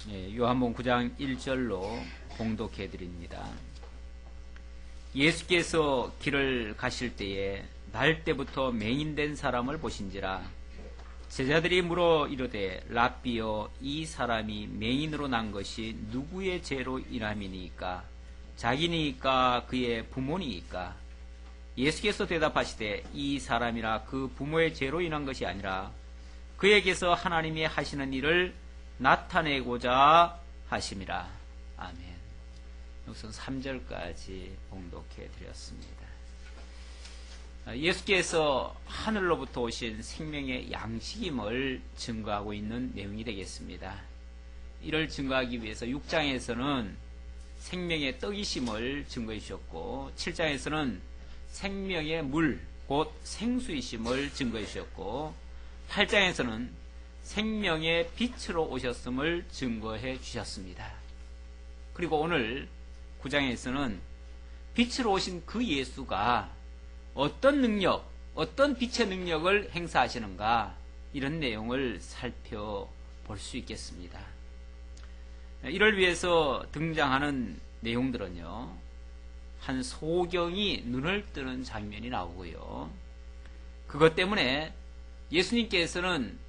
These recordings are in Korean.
요한복음 9장 1절로 봉독해 드립니다. 예수께서 길을 가실 때에 날 때부터 맹인된 사람을 보신지라. 제자들이 물어 이르되 랍비여, 이 사람이 맹인으로 난 것이 누구의 죄로 인함이니까? 자기니까 그의 부모니까? 예수께서 대답하시되 이 사람이라 그 부모의 죄로 인한 것이 아니라 그에게서 하나님이 하시는 일을 나타내고자 하심이라. 아멘. 우선 3절까지 봉독해 드렸습니다. 예수께서 하늘로부터 오신 생명의 양식임을 증거하고 있는 내용이 되겠습니다. 이를 증거하기 위해서 6장에서는 생명의 떡이심을 증거해 주셨고, 7장에서는 생명의 물, 곧 생수이심을 증거해 주셨고, 8장에서는 생명의 빛으로 오셨음을 증거해 주셨습니다. 그리고 오늘 9장에서는 빛으로 오신 그 예수가 어떤 능력, 어떤 빛의 능력을 행사하시는가, 이런 내용을 살펴볼 수 있겠습니다. 이를 위해서 등장하는 내용들은요, 한 소경이 눈을 뜨는 장면이 나오고요, 그것 때문에 예수님께서는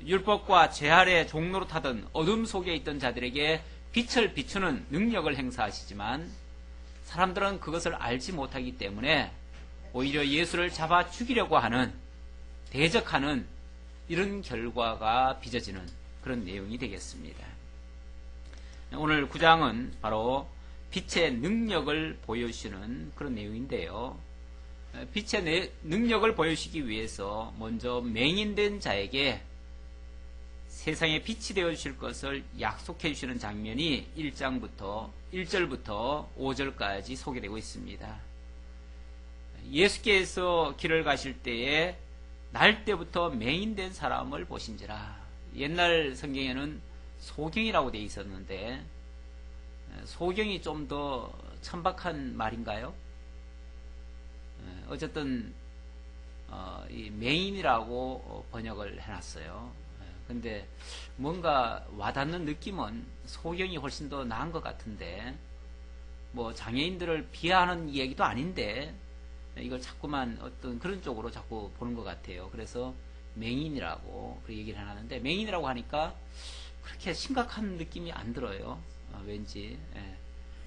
율법과 죄 아래 종로로 타던 어둠 속에 있던 자들에게 빛을 비추는 능력을 행사하시지만, 사람들은 그것을 알지 못하기 때문에 오히려 예수를 잡아 죽이려고 하는, 대적하는 이런 결과가 빚어지는 그런 내용이 되겠습니다. 오늘 9장은 바로 빛의 능력을 보여주시는 그런 내용인데요, 빛의 능력을 보여주시기 위해서 먼저 맹인된 자에게 세상에 빛이 되어주실 것을 약속해 주시는 장면이 1절부터 5절까지 소개되고 있습니다. 예수께서 길을 가실 때에 날 때부터 맹인된 사람을 보신지라. 옛날 성경에는 소경이라고 되어 있었는데, 소경이 좀 더 천박한 말인가요? 어쨌든 이 맹인이라고 번역을 해놨어요. 근데 뭔가 와닿는 느낌은 소경이 훨씬 더 나은 것 같은데, 뭐 장애인들을 비하하는 얘기도 아닌데 이걸 자꾸만 어떤 그런 쪽으로 자꾸 보는 것 같아요. 그래서 맹인이라고 그 얘기를 해놨는데, 맹인이라고 하니까 그렇게 심각한 느낌이 안 들어요. 왠지.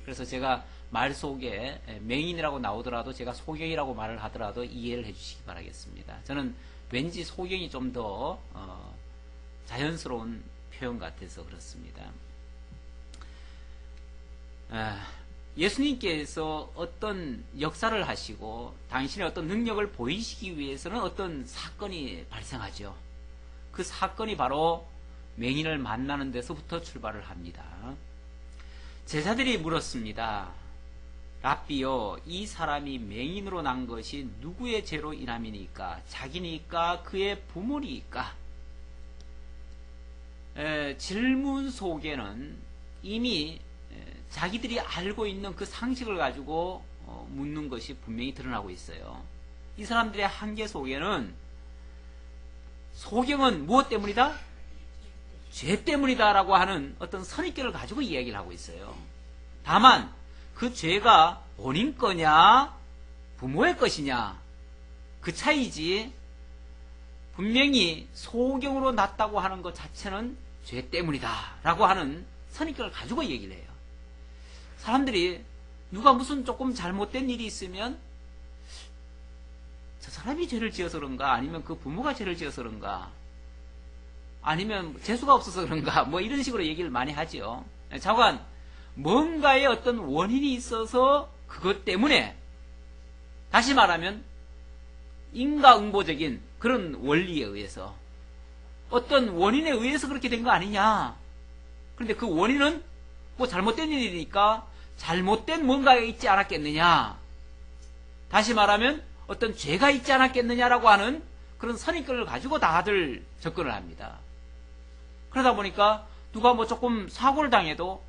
그래서 제가 말 속에 맹인이라고 나오더라도 제가 소경이라고 말을 하더라도 이해를 해주시기 바라겠습니다. 저는 왠지 소경이 좀 더 자연스러운 표현 같아서 그렇습니다. 예수님께서 어떤 역사를 하시고 당신의 어떤 능력을 보이시기 위해서는 어떤 사건이 발생하죠. 그 사건이 바로 맹인을 만나는 데서부터 출발을 합니다. 제자들이 물었습니다. 랍비여, 이 사람이 맹인으로 난 것이 누구의 죄로 인함이니까? 자기니까 그의 부모니까? 질문 속에는 이미 자기들이 알고 있는 그 상식을 가지고 묻는 것이 분명히 드러나고 있어요. 이 사람들의 한계 속에는 소경은 무엇 때문이다? 죄 때문이다 라고 하는 어떤 선입견을 가지고 이야기를 하고 있어요. 다만 그 죄가 본인 거냐 부모의 것이냐, 그 차이지, 분명히 소경으로 났다고 하는 것 자체는 죄 때문이다 라고 하는 선입견을 가지고 얘기를 해요. 사람들이 누가 무슨 조금 잘못된 일이 있으면 저 사람이 죄를 지어서 그런가, 아니면 그 부모가 죄를 지어서 그런가, 아니면 재수가 없어서 그런가, 뭐 이런 식으로 얘기를 많이 하죠. 자관 뭔가의 어떤 원인이 있어서 그것 때문에, 다시 말하면 인과응보적인 그런 원리에 의해서, 어떤 원인에 의해서 그렇게 된 거 아니냐. 그런데 그 원인은 뭐 잘못된 일이니까 잘못된 뭔가가 있지 않았겠느냐, 다시 말하면 어떤 죄가 있지 않았겠느냐라고 하는 그런 선입견을 가지고 다들 접근을 합니다. 그러다 보니까 누가 뭐 조금 사고를 당해도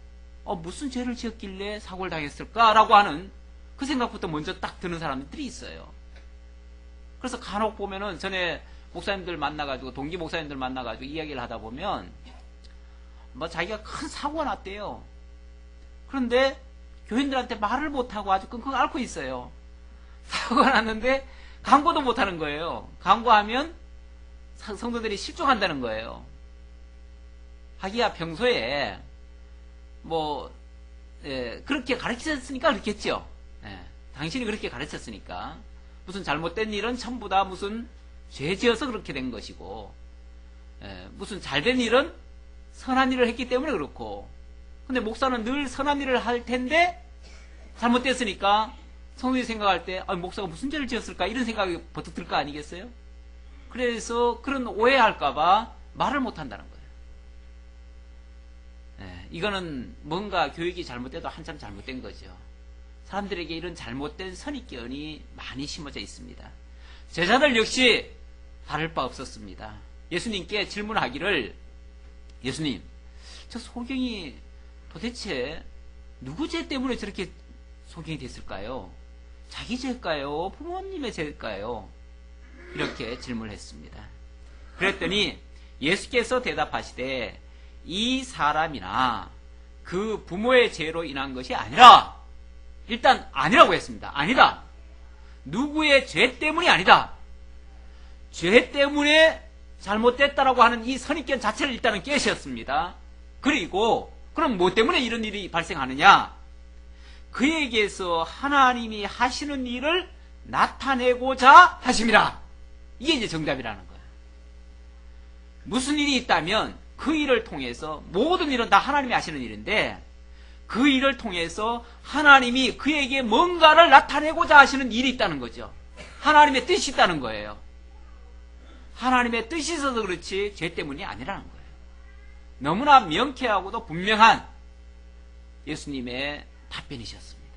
무슨 죄를 지었길래 사고를 당했을까라고 하는 그 생각부터 먼저 딱 드는 사람들이 있어요. 그래서 간혹 보면은 전에 목사님들 만나가지고, 동기 목사님들 만나가지고 이야기를 하다 보면 뭐 자기가 큰 사고가 났대요. 그런데 교인들한테 말을 못하고 아주 끙끙 앓고 있어요. 사고가 났는데 강구도 못하는 거예요. 강구하면 성도들이 실종한다는 거예요. 하기야 평소에 그렇게 가르쳤으니까 그렇겠죠. 당신이 그렇게 가르쳤으니까 무슨 잘못된 일은 전부 다 무슨 죄 지어서 그렇게 된 것이고, 무슨 잘된 일은 선한 일을 했기 때문에 그렇고, 근데 목사는 늘 선한 일을 할 텐데 잘못됐으니까 성도들이 생각할 때 목사가 무슨 죄를 지었을까 이런 생각이 버뜩 들 거 아니겠어요? 그래서 그런 오해할까봐 말을 못한다는 거예요. 이거는 뭔가 교육이 잘못돼도 한참 잘못된 거죠. 사람들에게 이런 잘못된 선입견이 많이 심어져 있습니다. 제자들 역시 다를 바 없었습니다. 예수님께 질문하기를, 예수님, 저 소경이 도대체 누구 죄 때문에 저렇게 소경이 됐을까요? 자기 죄일까요? 부모님의 죄일까요? 이렇게 질문을 했습니다. 그랬더니 예수께서 대답하시되, 이 사람이나 그 부모의 죄로 인한 것이 아니라, 일단 아니라고 했습니다. 아니다. 누구의 죄 때문이 아니다. 죄 때문에 잘못됐다라고 하는 이 선입견 자체를 일단은 깨셨습니다. 그리고 그럼 뭐 때문에 이런 일이 발생하느냐? 그에게서 하나님이 하시는 일을 나타내고자 하심이라. 이게 이제 정답이라는 거예요. 무슨 일이 있다면 그 일을 통해서, 모든 일은 다 하나님이 하시는 일인데 그 일을 통해서 하나님이 그에게 뭔가를 나타내고자 하시는 일이 있다는 거죠. 하나님의 뜻이 있다는 거예요. 하나님의 뜻이 있어서 그렇지 죄 때문이 아니라는 거예요. 너무나 명쾌하고도 분명한 예수님의 답변이셨습니다.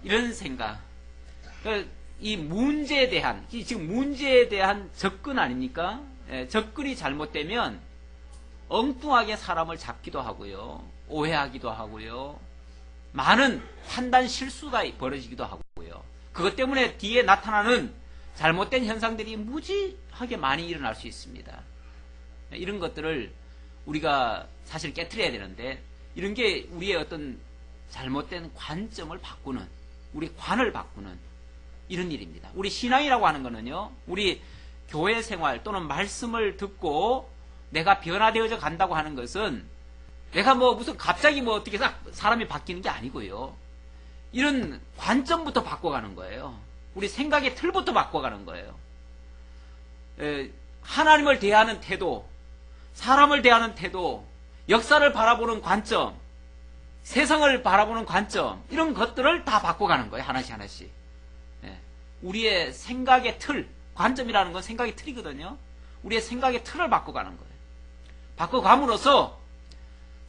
이런 생각, 이 문제에 대한, 지금 문제에 대한 접근 아닙니까? 접근이 잘못되면 엉뚱하게 사람을 잡기도 하고요, 오해하기도 하고요, 많은 판단 실수가 벌어지기도 하고요. 그것 때문에 뒤에 나타나는 잘못된 현상들이 무지하게 많이 일어날 수 있습니다. 이런 것들을 우리가 사실 깨트려야 되는데, 이런 게 우리의 어떤 잘못된 관점을 바꾸는, 우리 관을 바꾸는 이런 일입니다. 우리 신앙이라고 하는 거는요, 우리 교회 생활 또는 말씀을 듣고 내가 변화되어져 간다고 하는 것은 내가 무슨 갑자기 어떻게 사람이 바뀌는 게 아니고요. 이런 관점부터 바꿔가는 거예요. 우리 생각의 틀부터 바꿔가는 거예요. 하나님을 대하는 태도, 사람을 대하는 태도, 역사를 바라보는 관점, 세상을 바라보는 관점, 이런 것들을 다 바꿔가는 거예요. 하나씩 하나씩. 우리의 생각의 틀, 관점이라는 건 생각의 틀이거든요. 우리의 생각의 틀을 바꿔가는 거예요. 바꿔감으로써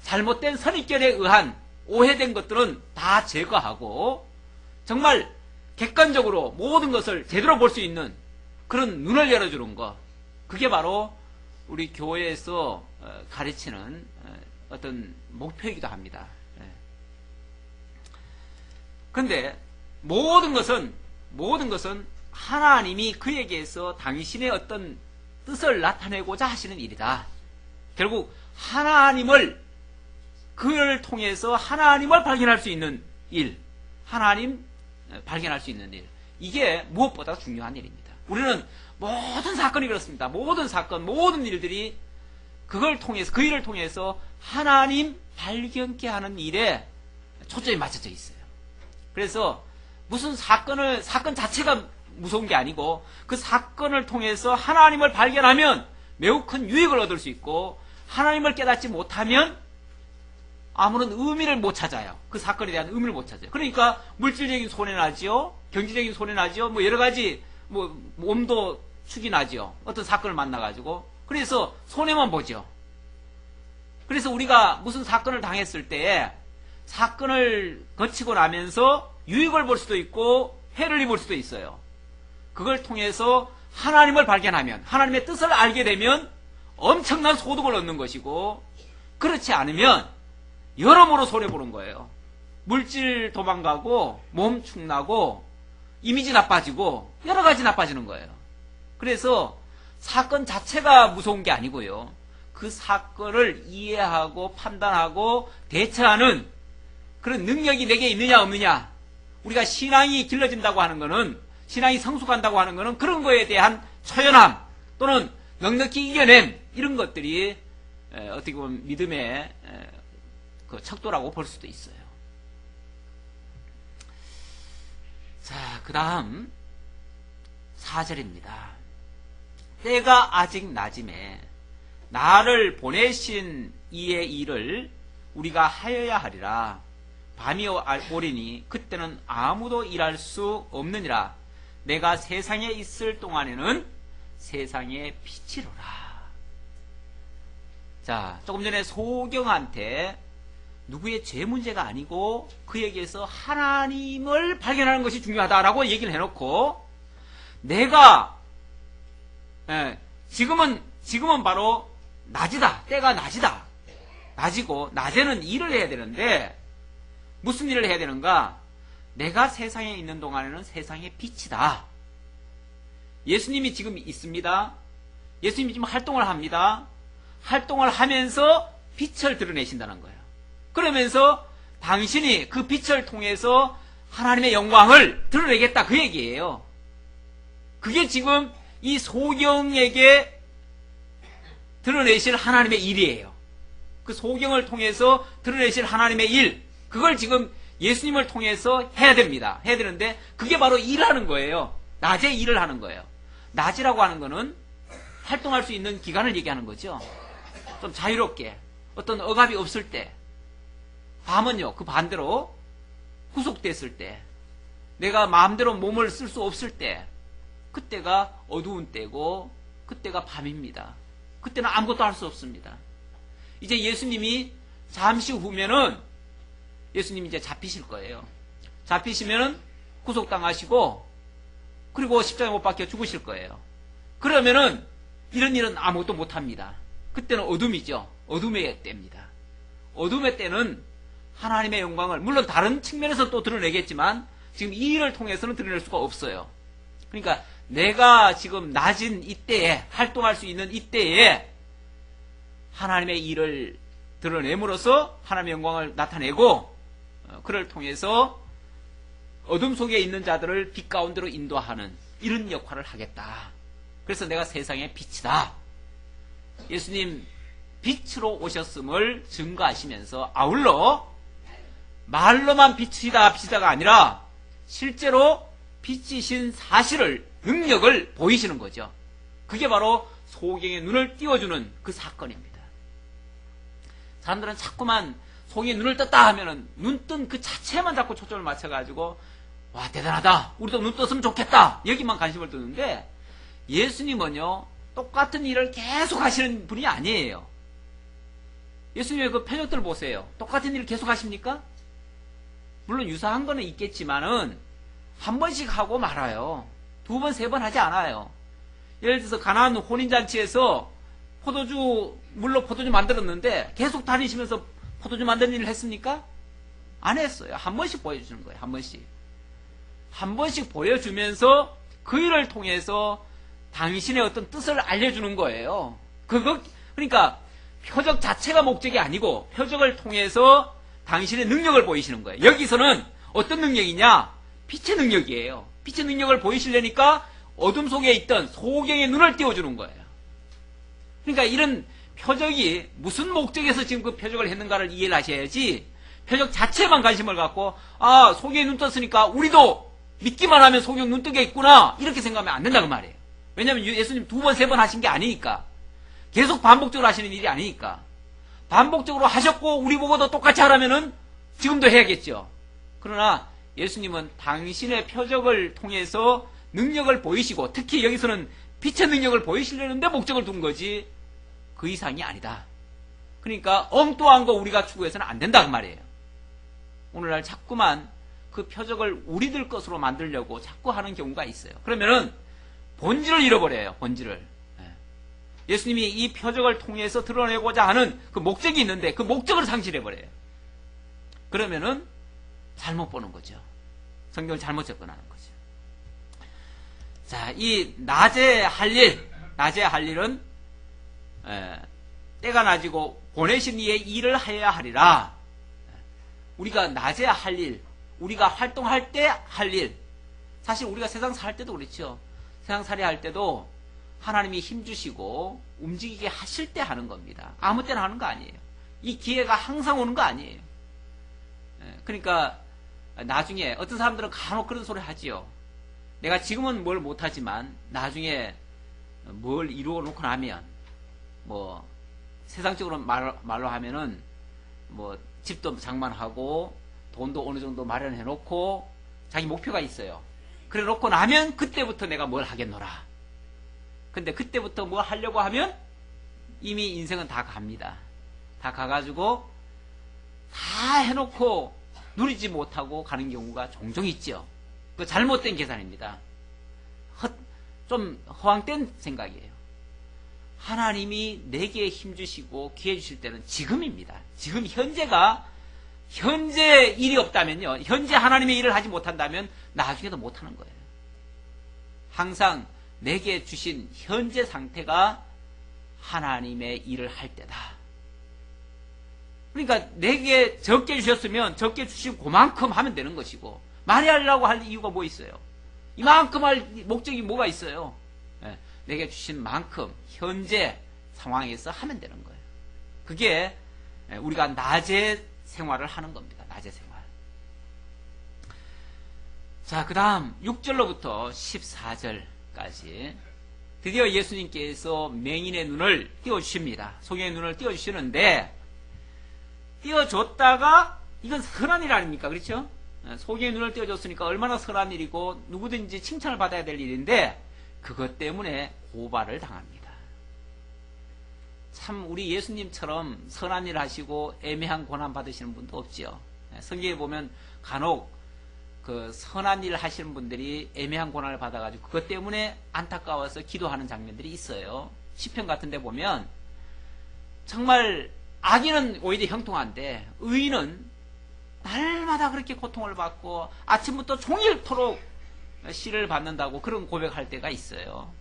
잘못된 선입견에 의한 오해된 것들은 다 제거하고 정말 객관적으로 모든 것을 제대로 볼 수 있는 그런 눈을 열어주는 것, 그게 바로 우리 교회에서 가르치는 어떤 목표이기도 합니다. 그런데 모든 것은 하나님이 그에게서 당신의 어떤 뜻을 나타내고자 하시는 일이다. 결국 하나님을, 그를 통해서 하나님을 발견할 수 있는 일, 하나님 발견할 수 있는 일, 이게 무엇보다 중요한 일입니다. 우리는 모든 사건이 그렇습니다. 모든 사건, 모든 일들이 그걸 통해서, 그 일을 통해서 하나님 발견케 하는 일에 초점이 맞춰져 있어요. 그래서 무슨 사건 자체가 무서운 게 아니고 그 사건을 통해서 하나님을 발견하면 매우 큰 유익을 얻을 수 있고, 하나님을 깨닫지 못하면 아무런 의미를 못 찾아요. 그 사건에 대한 의미를 못 찾아요. 그러니까 물질적인 손해나지요, 경제적인 손해나지요, 여러 가지, 몸도 축이 나지요. 어떤 사건을 만나가지고. 그래서 손해만 보죠. 그래서 우리가 무슨 사건을 당했을 때 사건을 거치고 나면서 유익을 볼 수도 있고 해를 입을 수도 있어요. 그걸 통해서 하나님을 발견하면, 하나님의 뜻을 알게 되면 엄청난 소득을 얻는 것이고, 그렇지 않으면 여러모로 손해보는 거예요. 물질 도망가고, 몸 축나고, 이미지 나빠지고, 여러 가지 나빠지는 거예요. 그래서 사건 자체가 무서운 게 아니고요. 그 사건을 이해하고 판단하고 대처하는 그런 능력이 내게 있느냐 없느냐. 우리가 신앙이 길러진다고 하는 것은, 신앙이 성숙한다고 하는 것은 그런 거에 대한 초연함 또는 넉넉히 이겨냄, 이런 것들이 어떻게 보면 믿음의 그 척도라고 볼 수도 있어요. 자, 그 다음 4절입니다. 때가 아직 낮음에 나를 보내신 이의 일을 우리가 하여야 하리라. 밤이 오리니 그때는 아무도 일할 수 없느니라. 내가 세상에 있을 동안에는 세상의 빛이로라. 자, 조금 전에 소경한테 누구의 죄 문제가 아니고 그에게서 하나님을 발견하는 것이 중요하다라고 얘기를 해놓고, 내가 지금은 바로 낮이다. 때가 낮이다. 낮이고 낮에는 일을 해야 되는데 무슨 일을 해야 되는가? 내가 세상에 있는 동안에는 세상의 빛이다. 예수님이 지금 있습니다. 예수님이 지금 활동을 합니다. 활동을 하면서 빛을 드러내신다는 거예요. 그러면서 당신이 그 빛을 통해서 하나님의 영광을 드러내겠다, 그 얘기예요. 그게 지금 이 소경에게 드러내실 하나님의 일이에요. 그 소경을 통해서 드러내실 하나님의 일, 그걸 지금 예수님을 통해서 해야 됩니다. 해야 되는데 그게 바로 일하는 거예요. 낮에 일을 하는 거예요. 낮이라고 하는 거는 활동할 수 있는 기간을 얘기하는 거죠. 좀 자유롭게, 어떤 억압이 없을 때. 밤은요, 그 반대로 후속됐을 때, 내가 마음대로 몸을 쓸 수 없을 때, 그때가 어두운 때고 그때가 밤입니다. 그때는 아무것도 할 수 없습니다. 이제 예수님이 잠시 후면은 예수님이 이제 잡히실 거예요. 잡히시면은 구속당하시고 그리고 십자가에 못 박혀 죽으실 거예요. 그러면은 이런 일은 아무것도 못합니다. 그때는 어둠이죠. 어둠의 때입니다. 어둠의 때는 하나님의 영광을 물론 다른 측면에서 또 드러내겠지만 지금 이 일을 통해서는 드러낼 수가 없어요. 그러니까 내가 지금 낮은 이때에 활동할 수 있는 이때에 하나님의 일을 드러냄으로써 하나님의 영광을 나타내고 그를 통해서 어둠 속에 있는 자들을 빛 가운데로 인도하는 이런 역할을 하겠다. 그래서 내가 세상의 빛이다. 예수님 빛으로 오셨음을 증거하시면서 아울러 말로만 빛이다가 아니라 실제로 빛이신 사실을, 능력을 보이시는 거죠. 그게 바로 소경의 눈을 띄워주는 그 사건입니다. 사람들은 자꾸만 소경의 눈을 떴다 하면은 눈 뜬 그 자체만 자꾸 초점을 맞춰가지고 와, 대단하다, 우리도 눈 떴으면 좋겠다, 여기만 관심을 두는데 예수님은요 똑같은 일을 계속 하시는 분이 아니에요. 예수님의 그 표적들 보세요. 똑같은 일을 계속 하십니까? 물론 유사한 거는 있겠지만은 한 번씩 하고 말아요. 두 번, 세 번 하지 않아요. 예를 들어서 가나안 혼인잔치에서 물로 포도주 만들었는데 계속 다니시면서 포도주 만드는 일을 했습니까? 안 했어요. 한 번씩 보여주는 거예요. 한 번씩. 한 번씩 보여주면서 그 일을 통해서 당신의 어떤 뜻을 알려주는 거예요. 그러니까 표적 자체가 목적이 아니고 표적을 통해서 당신의 능력을 보이시는 거예요. 여기서는 어떤 능력이냐? 빛의 능력이에요. 빛의 능력을 보이시려니까 어둠 속에 있던 소경의 눈을 띄워주는 거예요. 그러니까 이런 표적이 무슨 목적에서 지금 그 표적을 했는가를 이해를 하셔야지, 표적 자체만 관심을 갖고 아, 소경이 눈 떴으니까 우리도 믿기만 하면 소경 눈 뜨겠구나, 이렇게 생각하면 안 된다고 말이에요. 왜냐하면 예수님 두 번, 세 번 하신 게 아니니까. 계속 반복적으로 하시는 일이 아니니까. 반복적으로 하셨고 우리 보고도 똑같이 하라면은 지금도 해야겠죠. 그러나 예수님은 당신의 표적을 통해서 능력을 보이시고, 특히 여기서는 빛의 능력을 보이시려는데 목적을 둔 거지 그 이상이 아니다. 그러니까 엉뚱한 거 우리가 추구해서는 안 된다 그 말이에요. 오늘날 자꾸만 그 표적을 우리들 것으로 만들려고 자꾸 하는 경우가 있어요. 그러면은 본질을 잃어버려요. 본질을. 예수님이 이 표적을 통해서 드러내고자 하는 그 목적이 있는데 그 목적을 상실해버려요. 그러면은 잘못 보는 거죠. 성경을 잘못 접근하는 거죠. 자, 이 낮에 할 일, 낮에 할 일은 때가 낮이고 보내신 이의 일을 하여야 하리라. 우리가 낮에 할 일, 우리가 활동할 때 할 일, 사실 우리가 세상 살 때도 그렇죠. 세상 살이 할 때도 하나님이 힘주시고 움직이게 하실 때 하는 겁니다. 아무 때나 하는 거 아니에요. 이 기회가 항상 오는 거 아니에요. 그러니까 나중에 어떤 사람들은 간혹 그런 소리 하지요. 내가 지금은 뭘 못하지만 나중에 뭘 이루어 놓고 나면 뭐 세상적으로 말로 하면은 뭐 집도 장만하고 돈도 어느 정도 마련해 놓고 자기 목표가 있어요. 그래 놓고 나면 그때부터 내가 뭘 하겠노라. 근데 그때부터 뭘 하려고 하면 이미 인생은 다 갑니다. 다 가가지고 다 해놓고 누리지 못하고 가는 경우가 종종 있죠. 그 잘못된 계산입니다. 좀 허황된 생각이에요. 하나님이 내게 힘주시고 기회 주실 때는 지금입니다. 지금 현재 일이 없다면요. 현재 하나님의 일을 하지 못한다면 나중에도 못하는 거예요. 항상 내게 주신 현재 상태가 하나님의 일을 할 때다. 그러니까 내게 적게 주셨으면 적게 주시고 그만큼 하면 되는 것이고, 많이 하려고 할 이유가 뭐 있어요? 이만큼 할 목적이 뭐가 있어요? 내게 주신 만큼 현재 상황에서 하면 되는 거예요. 그게 우리가 낮에 생활을 하는 겁니다. 낮의 생활. 자, 그 다음 6절로부터 14절까지 드디어 예수님께서 맹인의 눈을 띄워주십니다. 소경의 눈을 띄워주시는데, 띄워줬다가 이건 선한 일 아닙니까? 그렇죠? 소경의 눈을 띄워줬으니까 얼마나 선한 일이고 누구든지 칭찬을 받아야 될 일인데 그것 때문에 고발을 당합니다. 참 우리 예수님처럼 선한 일 하시고 애매한 고난 받으시는 분도 없지요. 성경에 보면 간혹 그 선한 일 하시는 분들이 애매한 고난을 받아가지고 그것 때문에 안타까워서 기도하는 장면들이 있어요. 시편 같은 데 보면 정말 악인은 오히려 형통한데 의인은 날마다 그렇게 고통을 받고 아침부터 종일토록 시를 받는다고 그런 고백할 때가 있어요.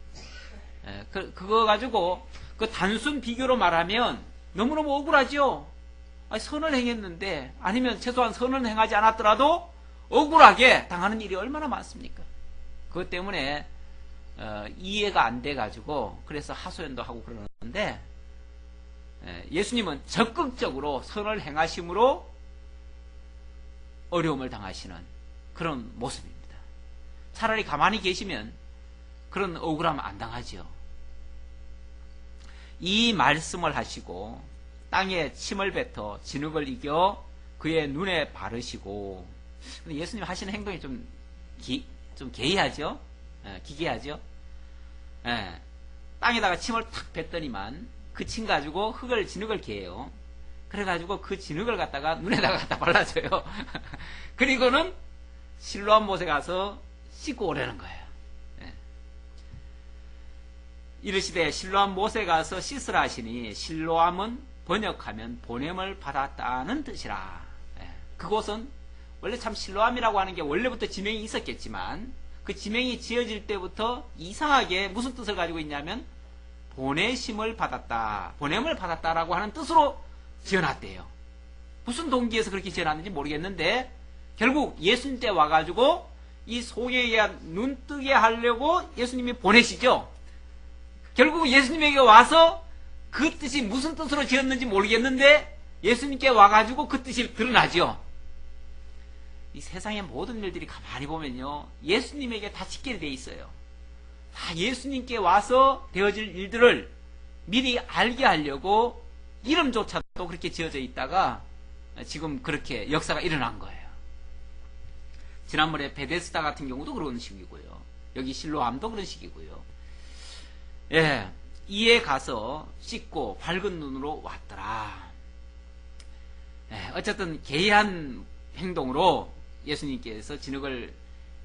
그거 가지고 그 단순 비교로 말하면 너무너무 억울하죠. 선을 행했는데, 아니면 최소한 선을 행하지 않았더라도 억울하게 당하는 일이 얼마나 많습니까? 그것 때문에 이해가 안 돼 가지고 그래서 하소연도 하고 그러는데, 예수님은 적극적으로 선을 행하심으로 어려움을 당하시는 그런 모습입니다. 차라리 가만히 계시면 그런 억울함 안 당하죠. 이 말씀을 하시고 땅에 침을 뱉어 진흙을 이겨 그의 눈에 바르시고, 예수님 하시는 행동이 좀 개의하죠? 기괴하죠? 땅에다가 침을 탁 뱉더니만 그 침 가지고 진흙을 개요. 그래가지고 그 진흙을 갖다가 눈에다가 갖다 발라줘요. 그리고는 실로암 못에 가서 씻고 오라는 거예요. 이르시되 실로암 못에 가서 씻으라 하시니, 실로암은 번역하면 보냄을 받았다는 뜻이라. 그곳은 원래 참 실로암이라고 하는 게 원래부터 지명이 있었겠지만 그 지명이 지어질 때부터 이상하게 무슨 뜻을 가지고 있냐면 보내심을 받았다, 보냄을 받았다라고 하는 뜻으로 지어놨대요. 무슨 동기에서 그렇게 지어놨는지 모르겠는데 결국 예수님 때 와가지고 이 소경에게 눈뜨게 하려고 예수님이 보내시죠. 결국 예수님에게 와서 그 뜻이 무슨 뜻으로 지었는지 모르겠는데 예수님께 와가지고 그 뜻이 드러나죠. 이 세상의 모든 일들이 가만히 보면요, 예수님에게 다 직결이 돼 있어요. 다 예수님께 와서 되어질 일들을 미리 알게 하려고 이름조차도 그렇게 지어져 있다가 지금 그렇게 역사가 일어난 거예요. 지난번에 베데스다 같은 경우도 그런 식이고요. 여기 실로암도 그런 식이고요. 이에 가서 씻고 밝은 눈으로 왔더라. 어쨌든 개의한 행동으로 예수님께서 진흙을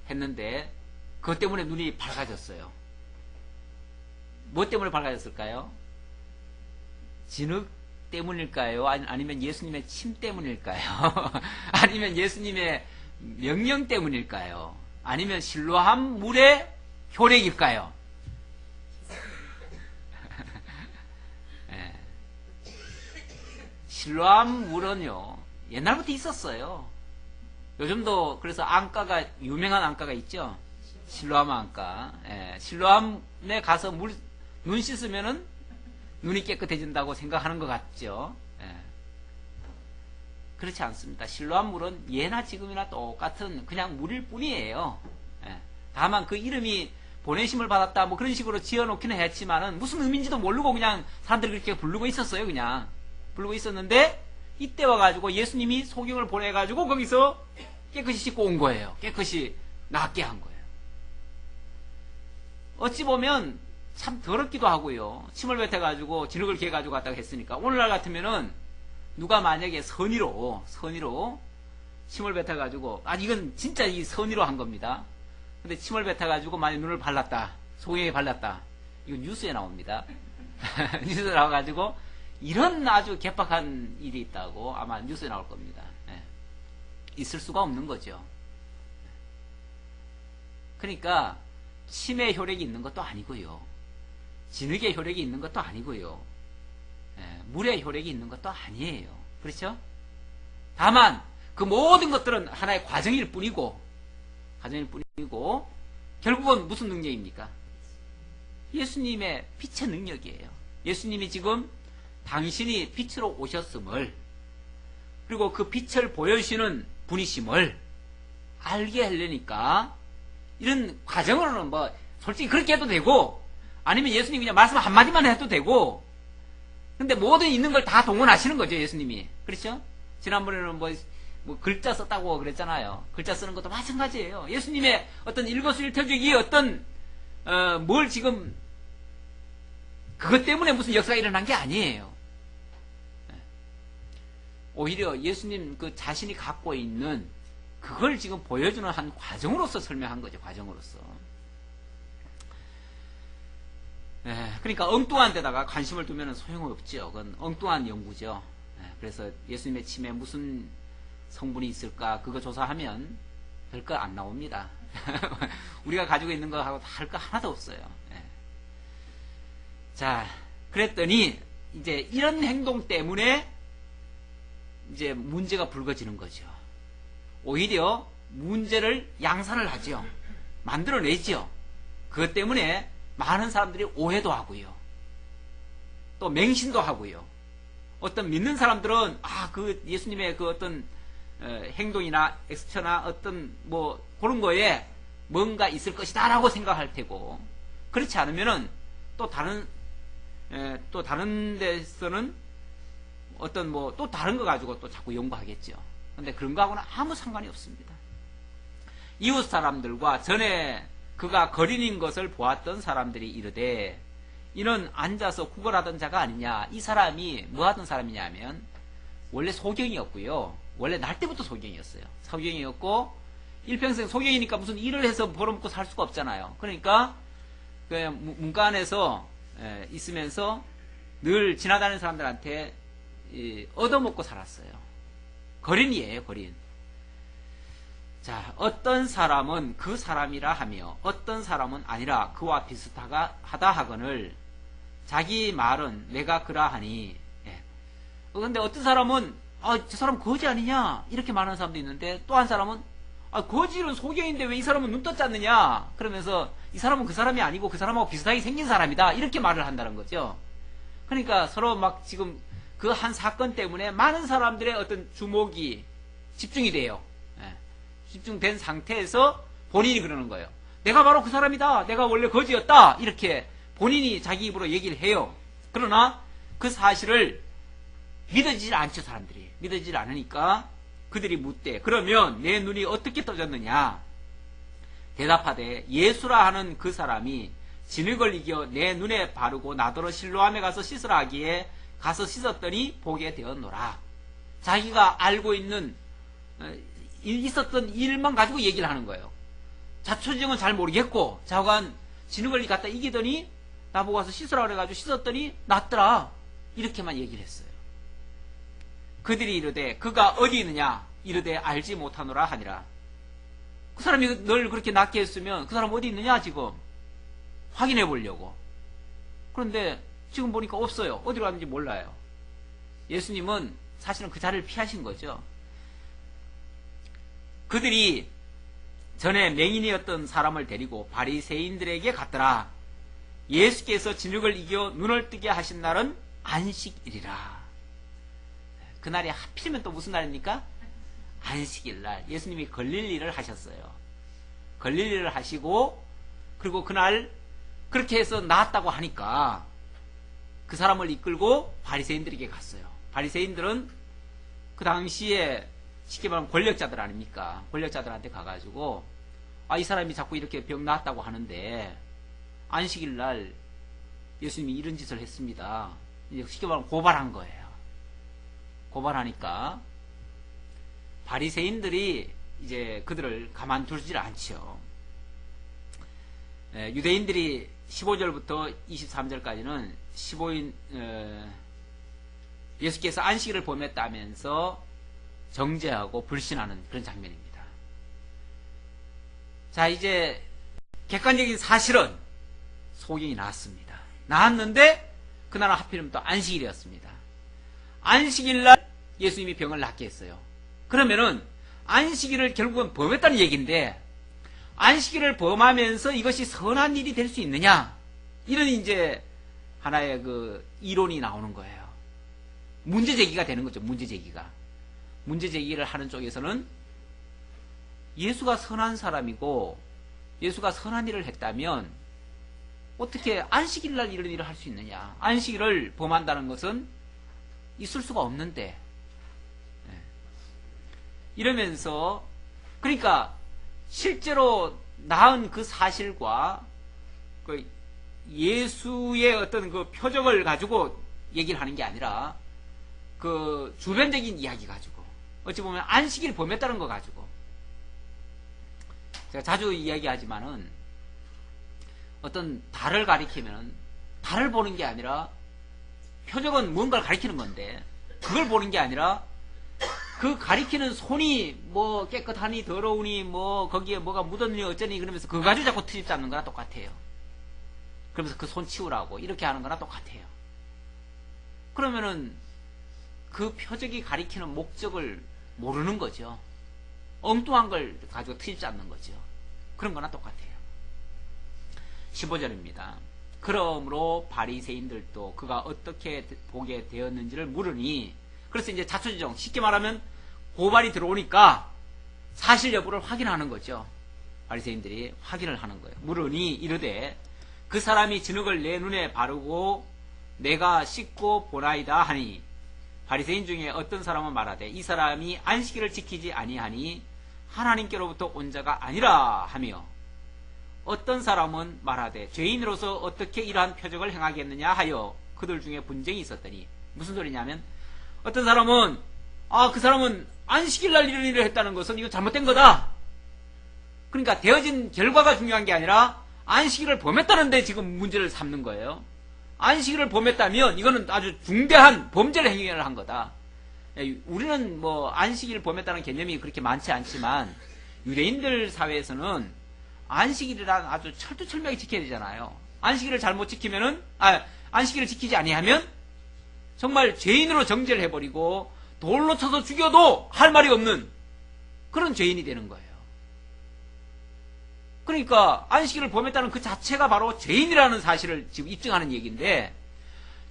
했는데 그것 때문에 눈이 밝아졌어요. 뭐 때문에 밝아졌을까요? 진흙 때문일까요? 아니면 예수님의 침 때문일까요? 아니면 예수님의 명령 때문일까요? 아니면 실로암 물의 효력일까요? 실로암 물은요, 옛날부터 있었어요. 요즘도 그래서 안가가, 유명한 안가가 있죠. 실로암 안가. 예, 실로암에 가서 눈 씻으면은 눈이 깨끗해진다고 생각하는 것 같죠. 예. 그렇지 않습니다. 실로암 물은 예나 지금이나 똑같은 그냥 물일 뿐이에요. 예. 다만 그 이름이 보내심을 받았다 뭐 그런 식으로 지어놓기는 했지만은 무슨 의미인지도 모르고 그냥 사람들이 그렇게 부르고 있었어요. 그냥 부르고 있었는데 이때 와가지고 예수님이 소경을 보내가지고 거기서 깨끗이 씻고 온 거예요. 깨끗이 낫게 한 거예요. 어찌 보면 참 더럽기도 하고요. 침을 뱉어가지고 진흙을 개가지고 갔다고 했으니까 오늘날 같으면은 누가 만약에 선의로 침을 뱉어가지고 이건 진짜 이 선의로 한 겁니다. 근데 침을 뱉어가지고 만약 눈을 발랐다, 소경에 발랐다, 이거 뉴스에 나옵니다. 뉴스에 나와가지고 이런 아주 개박한 일이 있다고 아마 뉴스에 나올 겁니다. 예. 있을 수가 없는 거죠. 그러니까 침의 효력이 있는 것도 아니고요, 진흙의 효력이 있는 것도 아니고요, 예, 물의 효력이 있는 것도 아니에요. 그렇죠? 다만 그 모든 것들은 하나의 과정일 뿐이고 결국은 무슨 능력입니까? 예수님의 빛의 능력이에요. 예수님이 지금 당신이 빛으로 오셨음을, 그리고 그 빛을 보여주시는 분이심을 알게 하려니까 이런 과정으로는 뭐 솔직히 그렇게 해도 되고, 아니면 예수님이 그냥 말씀 한마디만 해도 되고, 근데 모든 있는 걸 다 동원하시는 거죠, 예수님이. 그렇죠? 지난번에는 뭐 글자 썼다고 그랬잖아요. 글자 쓰는 것도 마찬가지예요. 예수님의 어떤 일거수일투족이 어떤 뭘 지금 그것 때문에 무슨 역사가 일어난 게 아니에요. 오히려 예수님 그 자신이 갖고 있는 그걸 지금 보여주는 한 과정으로서 설명한 거죠. 과정으로서. 그러니까 엉뚱한 데다가 관심을 두면 소용없죠. 그건 엉뚱한 연구죠. 그래서 예수님의 침에 무슨 성분이 있을까 그거 조사하면 별거 안 나옵니다. 우리가 가지고 있는 거하고 할 거 하나도 없어요. 자, 그랬더니 이제 이런 행동 때문에 이제 문제가 불거지는 거죠. 오히려 문제를 양산을 하죠. 만들어내죠. 그것 때문에 많은 사람들이 오해도 하고요, 또 맹신도 하고요. 어떤 믿는 사람들은 그 예수님의 그 어떤 행동이나 엑스처나 어떤 뭐 그런 거에 뭔가 있을 것이다라고 생각할 테고, 그렇지 않으면은 또 다른 데서는 어떤 뭐 또 다른 거 가지고 또 자꾸 연구하겠죠. 근데 그런 거하고는 아무 상관이 없습니다. 이웃 사람들과 전에 그가 거린인 것을 보았던 사람들이 이르되 이는 앉아서 구걸하던 자가 아니냐. 이 사람이 뭐 하던 사람이냐 하면 원래 소경이었고요. 원래 날 때부터 소경이었어요. 소경이었고 일평생 소경이니까 무슨 일을 해서 벌어먹고 살 수가 없잖아요. 그러니까 그 문가 안에서 있으면서 늘 지나다니는 사람들한테 얻어먹고 살았어요. 거린이에요, 거린. 자, 어떤 사람은 그 사람이라 하며 어떤 사람은 아니라 그와 비슷하다 하거늘 자기 말은 내가 그라하니. 그런데 어떤 사람은 저 사람 거지 아니냐 이렇게 말하는 사람도 있는데, 또 한 사람은 거지는 소경인데 왜 이 사람은 눈 떴지 않느냐 그러면서 이 사람은 그 사람이 아니고 그 사람하고 비슷하게 생긴 사람이다 이렇게 말을 한다는 거죠. 그러니까 서로 막 지금 그 한 사건 때문에 많은 사람들의 어떤 주목이 집중이 돼요. 집중된 상태에서 본인이 그러는 거예요. 내가 바로 그 사람이다. 내가 원래 거지였다. 이렇게 본인이 자기 입으로 얘기를 해요. 그러나 그 사실을 믿어지질 않죠. 사람들이 믿어지질 않으니까 그들이 묻되 그러면 내 눈이 어떻게 떠졌느냐. 대답하되 예수라 하는 그 사람이 진흙을 이겨 내 눈에 바르고 나더러 실로암에 가서 씻으라 하기에 가서 씻었더니 보게 되었노라. 자기가 알고 있는 있었던 일만 가지고 얘기를 하는 거예요. 자초지정은 잘 모르겠고 자관 진흙을 갖다 이기더니 나보고 와서 씻으라 그래가지고 씻었더니 낫더라. 이렇게만 얘기를 했어요. 그들이 이르되 그가 어디 있느냐 이르되 알지 못하노라 하니라. 그 사람이 널 그렇게 낫게 했으면 그 사람 어디 있느냐 지금 확인해 보려고. 그런데 지금 보니까 없어요. 어디로 갔는지 몰라요. 예수님은 사실은 그 자리를 피하신 거죠. 그들이 전에 맹인이었던 사람을 데리고 바리새인들에게 갔더라. 예수께서 진흙을 이겨 눈을 뜨게 하신 날은 안식일이라. 그날이 하필이면 또 무슨 날입니까? 안식일날. 예수님이 걸릴 일을 하셨어요. 걸릴 일을 하시고, 그리고 그날 그렇게 해서 나았다고 하니까 그 사람을 이끌고 바리새인들에게 갔어요. 바리새인들은 그 당시에 쉽게 말하면 권력자들 아닙니까? 권력자들한테 가가지고, 이 사람이 자꾸 이렇게 병 나았다고 하는데 안식일 날 예수님이 이런 짓을 했습니다. 이제 쉽게 말하면 고발한 거예요. 고발하니까 바리새인들이 이제 그들을 가만두질 않죠. 유대인들이 15절부터 23절까지는 15인 예수께서 안식일을 범했다면서 정죄하고 불신하는 그런 장면입니다. 자, 이제 객관적인 사실은 소경이 나왔습니다. 나왔는데 그날은 하필이면 또 안식일이었습니다. 안식일날 예수님이 병을 낫게 했어요. 그러면은 안식일을 결국은 범했다는 얘기인데, 안식일을 범하면서 이것이 선한 일이 될 수 있느냐, 이런 이제 하나의 그 이론이 나오는 거예요. 문제 제기가 되는 거죠. 문제 제기를 하는 쪽에서는 예수가 선한 사람이고 예수가 선한 일을 했다면 어떻게 안식일날 이런 일을 할 수 있느냐, 안식일을 범한다는 것은 있을 수가 없는데, 이러면서 그러니까 실제로 나은 그 사실과 그 예수의 어떤 그 표적을 가지고 얘기를 하는 게 아니라 그 주변적인 이야기 가지고, 어찌 보면 안식일 범했다는 거 가지고, 제가 자주 이야기하지만은 어떤 달을 가리키면 달을 보는 게 아니라, 표적은 뭔가를 가리키는 건데 그걸 보는 게 아니라 그 가리키는 손이 뭐 깨끗하니 더러우니 뭐 거기에 뭐가 묻었니 어쩌니 그러면서 그거 가지고 자꾸 트집 잡는 거나 똑같아요. 그러면서 그 손 치우라고 이렇게 하는 거나 똑같아요. 그러면은 그 표적이 가리키는 목적을 모르는 거죠. 엉뚱한 걸 가지고 트집 잡는 거죠. 그런 거나 똑같아요. 15절입니다. 그러므로 바리새인들도 그가 어떻게 보게 되었는지를 물으니, 그래서 이제 자초지종, 쉽게 말하면 고발이 들어오니까 사실 여부를 확인하는 거죠. 바리새인들이 확인을 하는 거예요. 물으니 이르되 그 사람이 진흙을 내 눈에 바르고 내가 씻고 보나이다 하니, 바리새인 중에 어떤 사람은 말하되 이 사람이 안식일을 지키지 아니하니 하나님께로부터 온 자가 아니라 하며, 어떤 사람은 말하되 죄인으로서 어떻게 이러한 표적을 행하겠느냐 하여 그들 중에 분쟁이 있었더니, 무슨 소리냐면 어떤 사람은 그 사람은 안식일날 이런 일을 했다는 것은 이거 잘못된 거다. 그러니까 되어진 결과가 중요한 게 아니라 안식일을 범했다는데 지금 문제를 삼는 거예요. 안식일을 범했다면 이거는 아주 중대한 범죄를 행위를 한 거다. 우리는 뭐 안식일을 범했다는 개념이 그렇게 많지 않지만 유대인들 사회에서는 안식일이란 아주 철두철미하게 지켜야 되잖아요. 안식일을 잘못 지키면은, 안식일을 지키지 아니하면 정말 죄인으로 정죄를 해버리고 돌로 쳐서 죽여도 할 말이 없는 그런 죄인이 되는 거예요. 그러니까 안식일을 범했다는 그 자체가 바로 죄인이라는 사실을 지금 입증하는 얘기인데,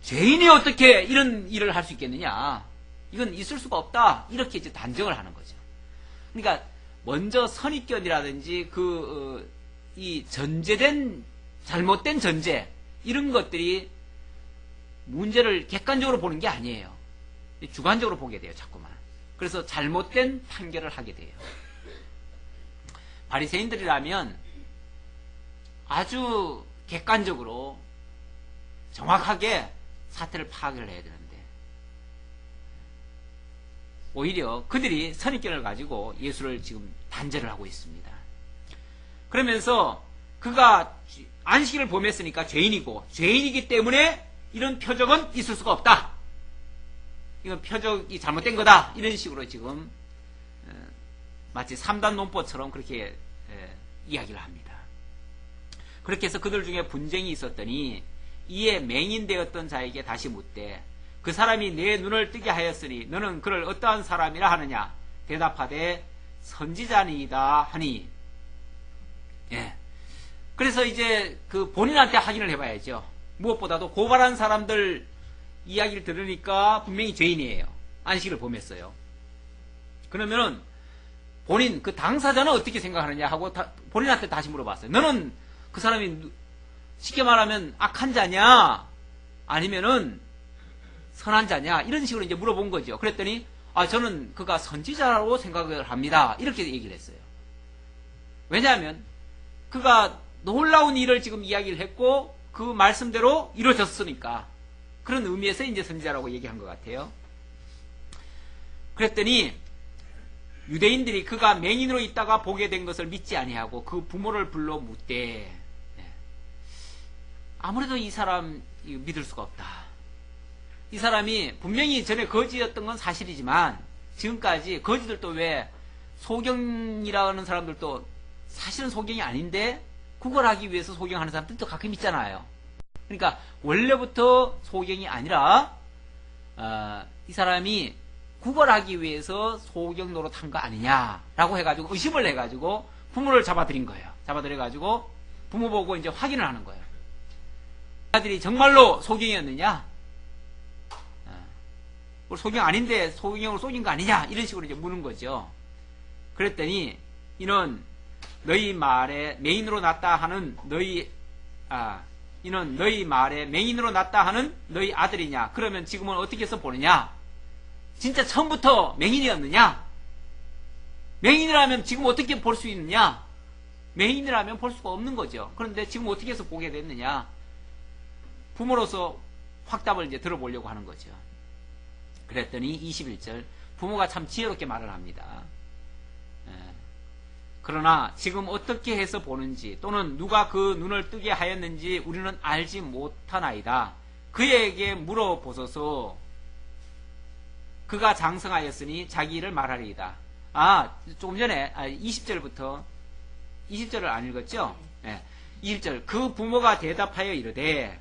죄인이 어떻게 이런 일을 할 수 있겠느냐, 이건 있을 수가 없다, 이렇게 이제 단정을 하는 거죠. 그러니까 먼저 선입견이라든지 이 전제된 잘못된 전제, 이런 것들이 문제를 객관적으로 보는 게 아니에요. 주관적으로 보게 돼요, 자꾸만. 그래서 잘못된 판결을 하게 돼요. 바리새인들이라면 아주 객관적으로 정확하게 사태를 파악을 해야 되는데, 오히려 그들이 선입견을 가지고 예수를 지금 단죄를 하고 있습니다. 그러면서 그가 안식일을 범했으니까 죄인이고, 죄인이기 때문에 이런 표적은 있을 수가 없다, 이건 표적이 잘못된 거다, 이런 식으로 지금 마치 3단 논법처럼 그렇게 이야기를 합니다. 그렇게 해서 그들 중에 분쟁이 있었더니 이에 맹인되었던 자에게 다시 묻되 그 사람이 내 눈을 뜨게 하였으니 너는 그를 어떠한 사람이라 하느냐? 대답하되 선지자니이다 하니. 예. 그래서 이제 그 본인한테 확인을 해봐야죠. 무엇보다도 고발한 사람들 이야기를 들으니까 분명히 죄인이에요. 안식일을 범했어요. 그러면은 본인 그 당사자는 어떻게 생각하느냐 하고 본인한테 다시 물어봤어요. 너는 그 사람이 쉽게 말하면 악한 자냐 아니면은 선한 자냐 이런 식으로 이제 물어본 거죠. 그랬더니 저는 그가 선지자라고 생각을 합니다. 이렇게 얘기를 했어요. 왜냐하면 그가 놀라운 일을 지금 이야기를 했고 그 말씀대로 이루어졌으니까 그런 의미에서 이제 선지자라고 얘기한 것 같아요. 그랬더니 유대인들이 그가 맹인으로 있다가 보게 된 것을 믿지 아니하고 그 부모를 불러 묻되 아무래도 이 사람 믿을 수가 없다. 이 사람이 분명히 전에 거지였던 건 사실이지만 지금까지 거지들도 왜 소경이라는 사람들도 사실은 소경이 아닌데 구걸하기 위해서 소경하는 사람들도 가끔 있잖아요. 그러니까 원래부터 소경이 아니라 이 사람이 구걸하기 위해서 소경 노릇한 거 아니냐라고 해가지고 의심을 해가지고 부모를 잡아들인 거예요. 잡아들여가지고 부모 보고 이제 확인을 하는 거예요. 아들이 정말로 소경이었느냐? 소경 아닌데 소경으로 속인 거 아니냐? 이런 식으로 이제 묻는 거죠. 그랬더니 이는 너희 말에 맹인으로 났다 하는 이는 너희 말에 맹인으로 났다 하는 너희 아들이냐? 그러면 지금은 어떻게 해서 보느냐? 진짜 처음부터 맹인이었느냐? 맹인이라면 지금 어떻게 볼 수 있느냐? 맹인이라면 볼 수가 없는 거죠. 그런데 지금 어떻게 해서 보게 됐느냐? 부모로서 확답을 이제 들어보려고 하는 거죠. 그랬더니 21절 부모가 참 지혜롭게 말을 합니다. 그러나 지금 어떻게 해서 보는지 또는 누가 그 눈을 뜨게 하였는지 우리는 알지 못하나이다. 그에게 물어보소서. 그가 장성하였으니 자기 일을 말하리이다. 조금 전에 20절부터 20절을 안 읽었죠? 21절 그 부모가 대답하여 이르되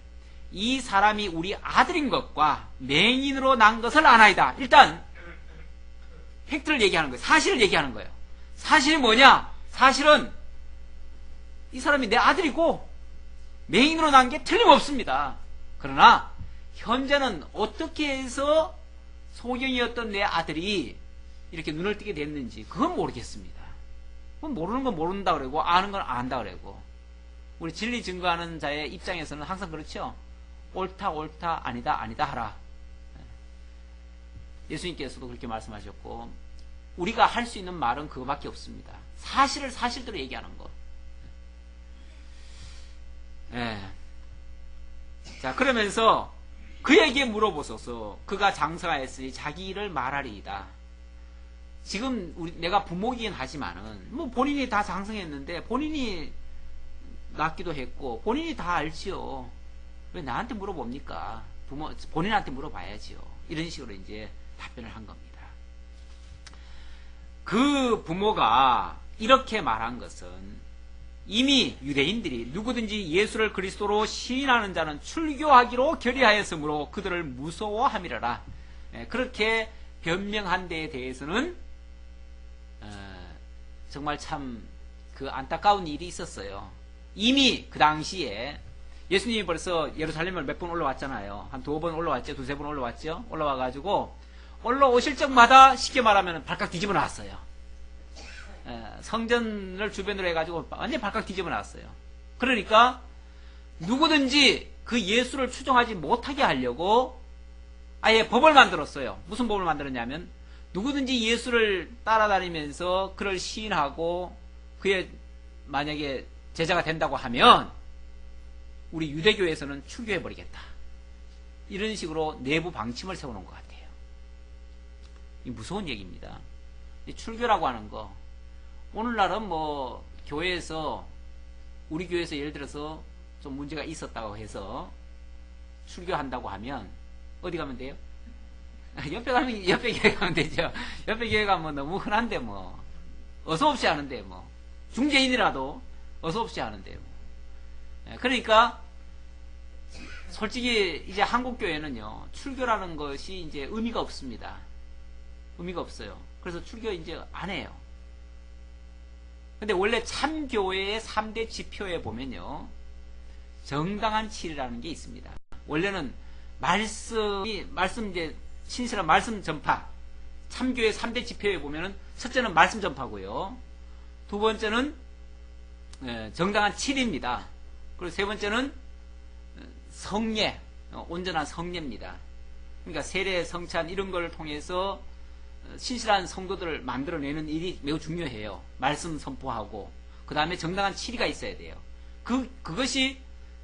이 사람이 우리 아들인 것과 맹인으로 난 것을 아나이다. 일단 팩트를 얘기하는 거예요. 사실을 얘기하는 거예요. 사실이 뭐냐? 사실은 이 사람이 내 아들이고 맹인으로 난 게 틀림없습니다. 그러나 현재는 어떻게 해서 소경이었던 내 아들이 이렇게 눈을 뜨게 됐는지 그건 모르겠습니다. 그건 모르는 건 모른다 그러고 아는 건 안다 그러고 우리 진리 증거하는 자의 입장에서는 항상 그렇죠. 옳다 아니다 하라. 예수님께서도 그렇게 말씀하셨고 우리가 할 수 있는 말은 그거밖에 없습니다. 사실을 사실대로 얘기하는 것. 자 그러면서 그에게 물어보소서. 그가 장성하였으니 자기 일을 말하리이다. 지금 내가 부모이긴 하지만은 뭐 본인이 다 장성했는데 본인이 낳기도 했고 본인이 다 알지요. 왜 나한테 물어봅니까? 본인한테 물어봐야지요. 이런 식으로 이제 답변을 한 겁니다. 그 부모가 이렇게 말한 것은 이미 유대인들이 누구든지 예수를 그리스도로 시인하는 자는 출교하기로 결의하였으므로 그들을 무서워함이라라. 그렇게 변명한 데에 대해서는 정말 참 그 안타까운 일이 있었어요. 이미 그 당시에 예수님이 벌써 예루살렘을 몇 번 올라왔잖아요. 한 2번 올라왔죠. 2-3번 올라왔죠. 올라와가지고 올라오실 적마다 쉽게 말하면 발칵 뒤집어 놨어요. 성전을 주변으로 해가지고 완전히 발칵 뒤집어 놨어요. 그러니까 누구든지 그 예수를 추종하지 못하게 하려고 아예 법을 만들었어요. 무슨 법을 만들었냐면 누구든지 예수를 따라다니면서 그를 시인하고 그의 만약에 제자가 된다고 하면 우리 유대교에서는 출교해버리겠다. 이런 식으로 내부 방침을 세워놓은 것 같아요. 이 무서운 얘기입니다. 이 출교라고 하는 거 오늘날은 뭐 교회에서 우리 교회에서 예를 들어서 좀 문제가 있었다고 해서 출교한다고 하면 어디 가면 돼요? 옆에 교회 가면 되죠. 옆에 교회 가면 너무 흔한데 뭐 어서 없이 하는데 뭐 중재인이라도 어서 없이 하는데 뭐. 그러니까 솔직히 이제 한국 교회는요, 출교라는 것이 이제 의미가 없습니다. 의미가 없어요. 그래서 출교 이제 안 해요. 근데 원래 참교회의 3대 지표에 보면요, 정당한 칠이라는 게 있습니다. 원래는 말씀 이제 신실한 말씀 전파, 참교회 3대 지표에 보면은 첫째는 말씀 전파고요. 두 번째는 정당한 칠입니다. 그리고 세 번째는 성례, 온전한 성례입니다. 그러니까 세례, 성찬 이런 걸 통해서 신실한 성도들을 만들어내는 일이 매우 중요해요. 말씀 선포하고 그 다음에 정당한 칠이가 있어야 돼요. 그것이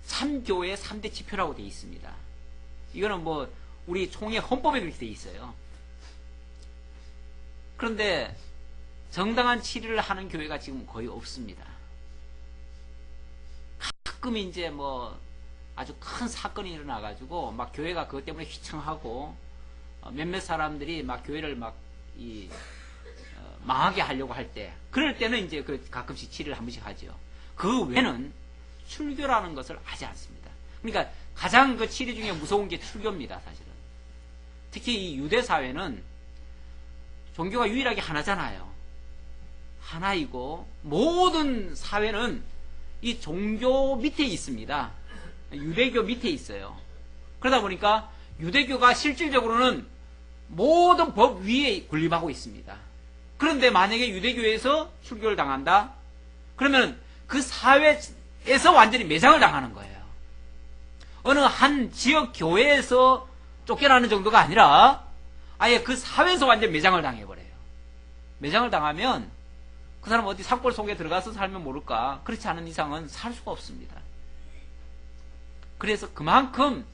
참교회의 3대 지표라고 되어 있습니다. 이거는 뭐 우리 총회 헌법에 그렇게 되어 있어요. 그런데 정당한 칠의를 하는 교회가 지금 거의 없습니다. 가끔 이제 뭐 아주 큰 사건이 일어나가지고 막 교회가 그것 때문에 휘청하고 몇몇 사람들이 막 교회를 막 망하게 하려고 할 때, 그럴 때는 이제 가끔씩 칠의를 한 번씩 하죠. 그 외에는 출교라는 것을 하지 않습니다. 그러니까 가장 그 칠의 중에 무서운 게 출교입니다, 사실은. 특히 이 유대 사회는 종교가 유일하게 하나잖아요. 하나이고 모든 사회는 이 종교 밑에 있습니다. 유대교 밑에 있어요. 그러다 보니까 유대교가 실질적으로는 모든 법 위에 군림하고 있습니다. 그런데 만약에 유대교에서 출교를 당한다? 그러면 그 사회에서 완전히 매장을 당하는 거예요. 어느 한 지역 교회에서 쫓겨나는 정도가 아니라 아예 그 사회에서 완전히 매장을 당해버려요. 매장을 당하면 그 사람 어디 산골 속에 들어가서 살면 모를까? 그렇지 않은 이상은 살 수가 없습니다. 그래서 그만큼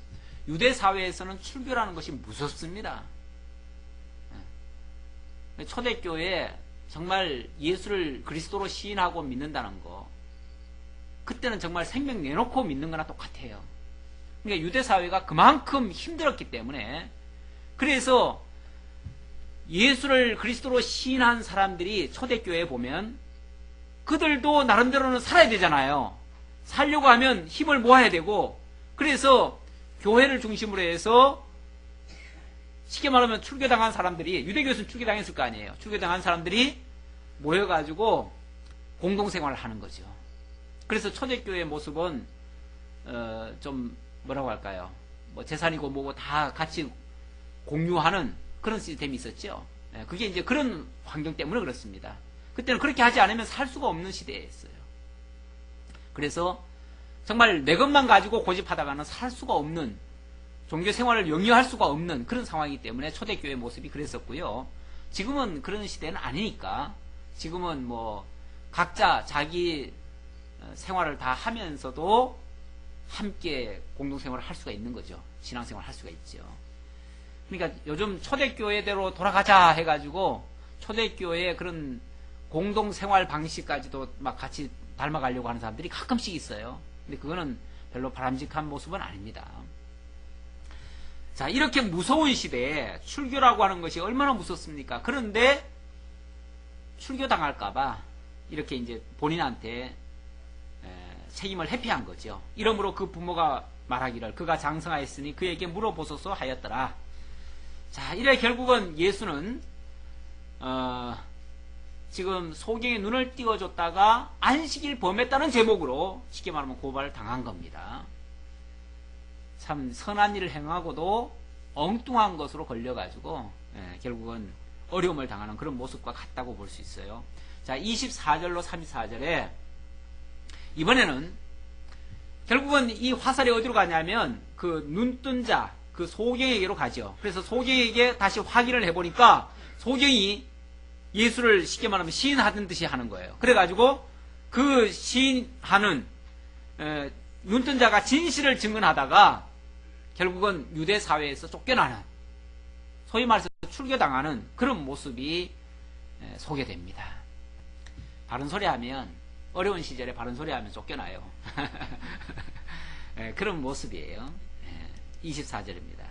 유대 사회에서는 출교라는 것이 무섭습니다. 초대교회에 정말 예수를 그리스도로 시인하고 믿는다는 거, 그때는 정말 생명 내놓고 믿는 거나 똑같아요. 그러니까 유대 사회가 그만큼 힘들었기 때문에, 그래서 예수를 그리스도로 시인한 사람들이 초대교회에 보면 그들도 나름대로는 살아야 되잖아요. 살려고 하면 힘을 모아야 되고, 그래서 교회를 중심으로 해서 쉽게 말하면 출교당한 사람들이, 유대교에서는 출교당했을 거 아니에요. 출교당한 사람들이 모여가지고 공동생활을 하는 거죠. 그래서 초대교회의 모습은 좀 뭐라고 할까요? 뭐 재산이고 뭐고 다 같이 공유하는 그런 시스템이 있었죠. 그게 이제 그런 환경 때문에 그렇습니다. 그때는 그렇게 하지 않으면 살 수가 없는 시대였어요. 그래서 정말 내 것만 가지고 고집하다가는 살 수가 없는, 종교 생활을 영위할 수가 없는 그런 상황이기 때문에 초대교회 모습이 그랬었고요. 지금은 그런 시대는 아니니까 지금은 뭐 각자 자기 생활을 다 하면서도 함께 공동생활을 할 수가 있는 거죠. 신앙생활을 할 수가 있죠. 그러니까 요즘 초대교회대로 돌아가자 해가지고 초대교회의 그런 공동생활 방식까지도 막 같이 닮아가려고 하는 사람들이 가끔씩 있어요. 근데 그거는 별로 바람직한 모습은 아닙니다. 자, 이렇게 무서운 시대에 출교라고 하는 것이 얼마나 무섭습니까? 그런데 출교당할까봐 이렇게 이제 본인한테 책임을 회피한 거죠. 이러므로 그 부모가 말하기를 그가 장성하였으니 그에게 물어보소서 하였더라. 자, 이래 결국은 예수는 지금 소경의 눈을 띄워줬다가 안식일 범했다는 제목으로 쉽게 말하면 고발을 당한 겁니다. 참 선한 일을 행하고도 엉뚱한 것으로 걸려가지고 결국은 어려움을 당하는 그런 모습과 같다고 볼 수 있어요. 자, 24절로 34절에 이번에는 결국은 이 화살이 어디로 가냐면 그 눈뜬 자, 그 소경에게로 가죠. 그래서 소경에게 다시 확인을 해보니까 소경이 예수를 쉽게 말하면 시인하던 듯이 하는 거예요. 그래가지고 그 시인하는 눈뜬 자가 진실을 증언하다가 결국은 유대 사회에서 쫓겨나는, 소위 말해서 출교당하는 그런 모습이 소개됩니다. 바른 소리 하면, 어려운 시절에 바른 소리 하면 쫓겨나요. 그런 모습이에요. 24절입니다.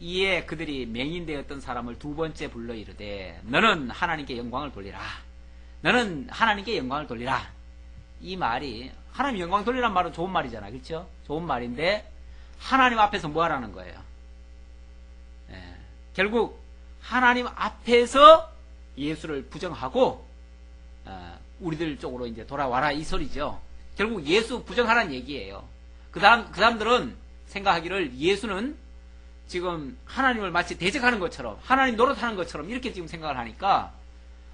이에 그들이 맹인되었던 사람을 두 번째 불러 이르되 너는 하나님께 영광을 돌리라. 너는 하나님께 영광을 돌리라. 이 말이, 하나님 영광 돌리란 말은 좋은 말이잖아. 그렇죠? 좋은 말인데 하나님 앞에서 뭐 하라는 거예요? 결국 하나님 앞에서 예수를 부정하고 우리들 쪽으로 이제 돌아와라 이 소리죠. 결국 예수 부정하라는 얘기예요. 그 사람들은 생각하기를 예수는 지금 하나님을 마치 대적하는 것처럼 하나님 노릇하는 것처럼 이렇게 지금 생각을 하니까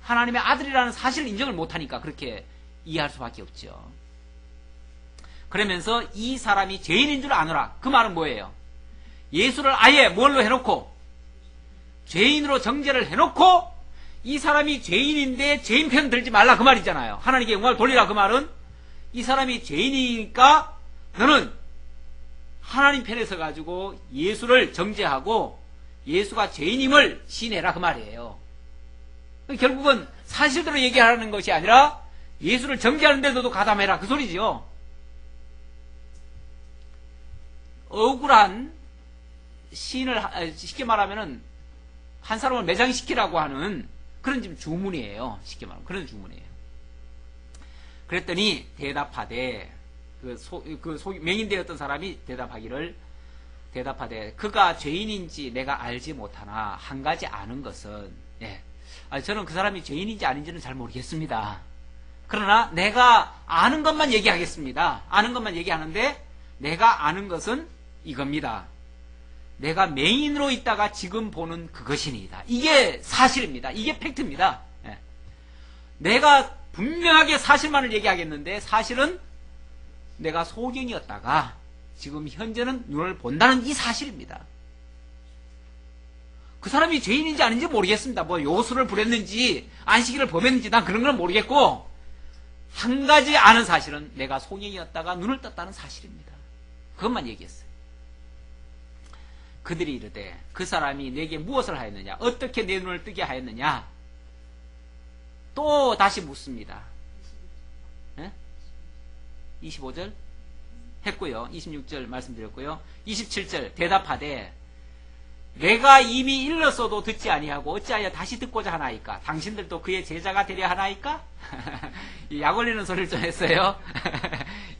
하나님의 아들이라는 사실을 인정을 못하니까 그렇게 이해할 수밖에 없죠. 그러면서 이 사람이 죄인인 줄 아노라. 그 말은 뭐예요? 예수를 아예 뭘로 해놓고 죄인으로 정죄를 해놓고 이 사람이 죄인인데 죄인 편 들지 말라 그 말이잖아요. 하나님께 영광을 돌리라 그 말은 이 사람이 죄인이니까 너는 하나님 편에 서 가지고 예수를 정죄하고 예수가 죄인임을 시인해라 그 말이에요. 결국은 사실대로 얘기하라는 것이 아니라 예수를 정죄하는데 너도 가담해라 그 소리죠. 억울한 시인을 쉽게 말하면은 한 사람을 매장시키라고 하는 그런 지금 주문이에요. 쉽게 말하면 그런 주문이에요. 그랬더니 대답하되 맹인되었던 사람이 대답하되 그가 죄인인지 내가 알지 못하나 한 가지 아는 것은 저는 그 사람이 죄인인지 아닌지는 잘 모르겠습니다. 그러나 내가 아는 것만 얘기하겠습니다. 아는 것만 얘기하는데 내가 아는 것은 이겁니다. 내가 맹인으로 있다가 지금 보는 그것이니이다. 이게 사실입니다. 이게 팩트입니다. 내가 분명하게 사실만을 얘기하겠는데 사실은 내가 소경이었다가 지금 현재는 눈을 본다는 이 사실입니다. 그 사람이 죄인인지 아닌지 모르겠습니다. 뭐 요술을 부렸는지 안식일을 범했는지 난 그런 건 모르겠고 한 가지 아는 사실은 내가 소경이었다가 눈을 떴다는 사실입니다. 그것만 얘기했어요. 그들이 이르되 그 사람이 내게 무엇을 하였느냐? 어떻게 내 눈을 뜨게 하였느냐? 또 다시 묻습니다. 25절 했고요. 26절 말씀드렸고요. 27절 대답하되 내가 이미 일렀어도 듣지 아니하고 어찌하여 다시 듣고자 하나이까? 당신들도 그의 제자가 되려 하나이까? 약 올리는 소리를 좀 했어요.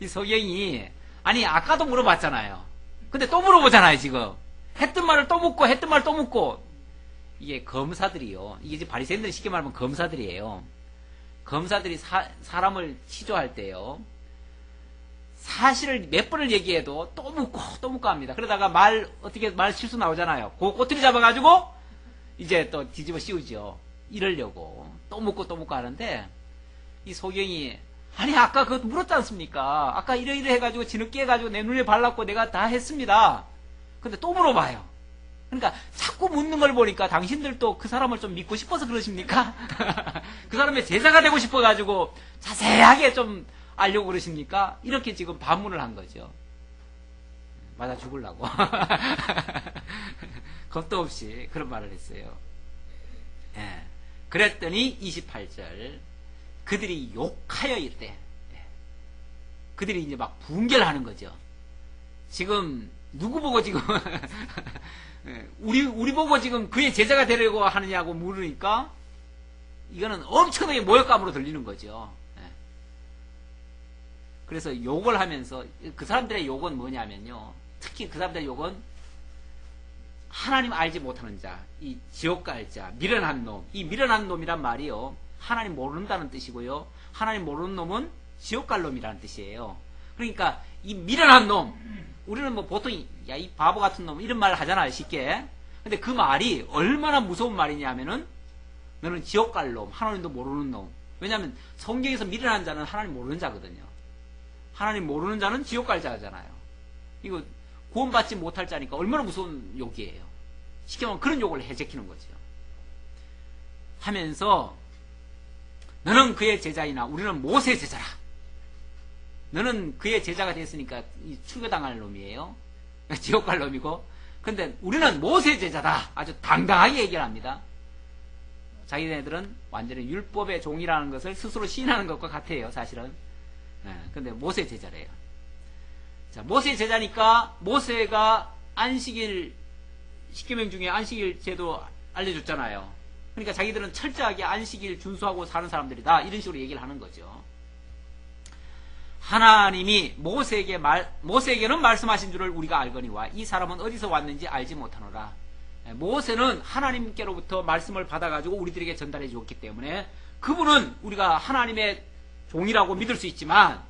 이 소경이 아니 아까도 물어봤잖아요. 근데 또 물어보잖아요. 지금 했던 말을 또 묻고 했던 말을 또 묻고 이게 검사들이요. 이게 바리새인들이 쉽게 말하면 검사들이에요. 검사들이 사람을 치조할 때요. 사실을 몇 번을 얘기해도 또 묻고 합니다. 그러다가 말 실수 나오잖아요. 그 꼬투리 잡아가지고 이제 또 뒤집어 씌우죠. 이러려고 또 묻고 하는데 이 소경이 아니 아까 그거 물었지 않습니까? 아까 이래 해가지고 지느끼 해가지고 내 눈에 발랐고 내가 다 했습니다. 근데 또 물어봐요. 그러니까 자꾸 묻는 걸 보니까 당신들도 그 사람을 좀 믿고 싶어서 그러십니까? 그 사람의 제자가 되고 싶어가지고 자세하게 좀 알려고 그러십니까? 이렇게 지금 반문을 한 거죠. 맞아 죽으려고. 겁도 없이 그런 말을 했어요. 그랬더니 28절 그들이 욕하여 이르되 그들이 이제 막 분결하는 거죠. 지금 누구 보고 지금 우리 보고 지금 그의 제자가 되려고 하느냐고 물으니까 이거는 엄청나게 모욕감으로 들리는 거죠. 그래서 욕을 하면서 그 사람들의 욕은 뭐냐면요. 특히 그 사람들의 욕은 하나님 알지 못하는 자, 이 지옥 갈 자, 미련한 놈. 이 미련한 놈이란 말이요. 하나님 모른다는 뜻이고요. 하나님 모르는 놈은 지옥 갈 놈이라는 뜻이에요. 그러니까 이 미련한 놈. 우리는 뭐 보통 야 이 바보 같은 놈 이런 말 하잖아요. 쉽게. 근데 그 말이 얼마나 무서운 말이냐면은 너는 지옥 갈 놈, 하나님도 모르는 놈. 왜냐하면 성경에서 미련한 자는 하나님 모르는 자거든요. 하나님 모르는 자는 지옥 갈 자잖아요. 이거 구원받지 못할 자니까 얼마나 무서운 욕이에요. 쉽게 말하면 그런 욕을 해제키는 거죠. 하면서 너는 그의 제자이나 우리는 모세의 제자라. 너는 그의 제자가 됐으니까 추교당할 놈이에요. 지옥 갈 놈이고. 근데 우리는 모세의 제자다. 아주 당당하게 얘기를 합니다. 자기네들은 완전히 율법의 종이라는 것을 스스로 시인하는 것과 같아요. 사실은. 근데 모세의 제자래요. 자, 모세의 제자니까 모세가 안식일 10계명 중에 안식일 제도 알려줬잖아요. 그러니까 자기들은 철저하게 안식일 준수하고 사는 사람들이다. 이런 식으로 얘기를 하는 거죠. 하나님이 모세에게는 말씀하신 줄을 우리가 알거니와 이 사람은 어디서 왔는지 알지 못하노라. 모세는 하나님께로부터 말씀을 받아가지고 우리들에게 전달해 주었기 때문에 그분은 우리가 하나님의 종이라고 믿을 수 있지만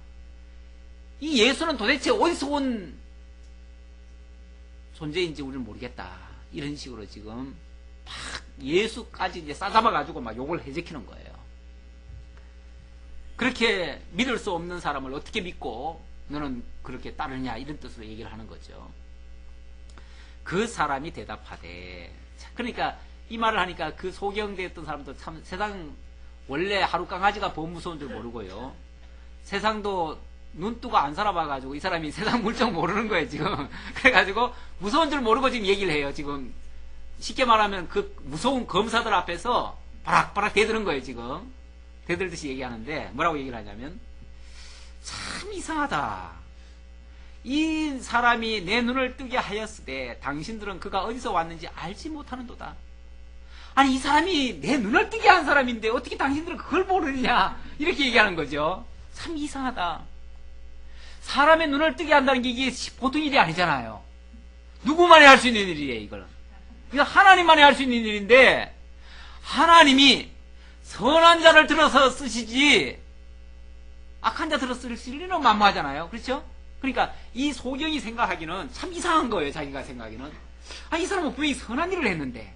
이 예수는 도대체 어디서 온 존재인지 우리는 모르겠다. 이런 식으로 지금 막 예수까지 이제 싸잡아가지고 막 욕을 해제키는 거예요. 그렇게 믿을 수 없는 사람을 어떻게 믿고 너는 그렇게 따르냐 이런 뜻으로 얘기를 하는 거죠. 그 사람이 대답하되, 그러니까 이 말을 하니까 그 소경되었던 사람도 참 세상 원래 하루 강아지가 더 무서운 줄 모르고요. 세상도 눈 뜨고 안 살아봐가지고 이 사람이 세상 물정 모르는 거예요 지금. 그래가지고 무서운 줄 모르고 지금 얘기를 해요. 지금 쉽게 말하면 그 무서운 검사들 앞에서 바락바락 대드는 거예요 지금. 대들듯이 얘기하는데 뭐라고 얘기를 하냐면, 참 이상하다. 이 사람이 내 눈을 뜨게 하였으되 당신들은 그가 어디서 왔는지 알지 못하는도다. 아니 이 사람이 내 눈을 뜨게 한 사람인데 어떻게 당신들은 그걸 모르느냐 이렇게 얘기하는 거죠. 참 이상하다. 사람의 눈을 뜨게 한다는 게 이게 보통 일이 아니잖아요. 누구만이 할 수 있는 일이에요 이거는. 이거 하나님만이 할 수 있는 일인데 하나님이 선한 자를 들어서 쓰시지 악한 자 들어서 쓸 리는 만무하잖아요. 그렇죠? 그러니까 이 소경이 생각하기는 참 이상한 거예요. 자기가 생각하기는. 아, 이 사람은 분명히 선한 일을 했는데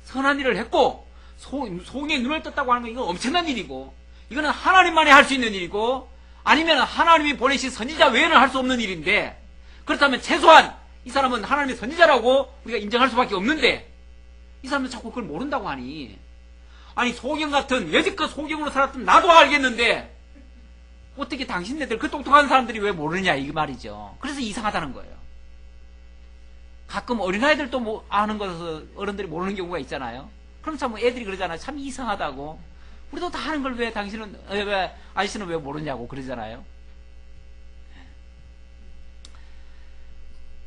선한 일을 했고 소경의 눈을 떴다고 하는 건 이건 엄청난 일이고 이거는 하나님만이 할 수 있는 일이고 아니면 하나님이 보내신 선지자 외에는 할 수 없는 일인데 그렇다면 최소한 이 사람은 하나님의 선지자라고 우리가 인정할 수밖에 없는데 이 사람은 자꾸 그걸 모른다고 하니 아니 소경 같은 여지껏 소경으로 살았던 나도 알겠는데 어떻게 당신네들 그 똑똑한 사람들이 왜 모르느냐 이 말이죠. 그래서 이상하다는 거예요. 가끔 어린아이들도 아는 것을 어른들이 모르는 경우가 있잖아요. 그럼 참 애들이 그러잖아요. 참 이상하다고. 우리도 다 아는 걸 왜 당신은 왜 아저씨는 왜 모르냐고 그러잖아요.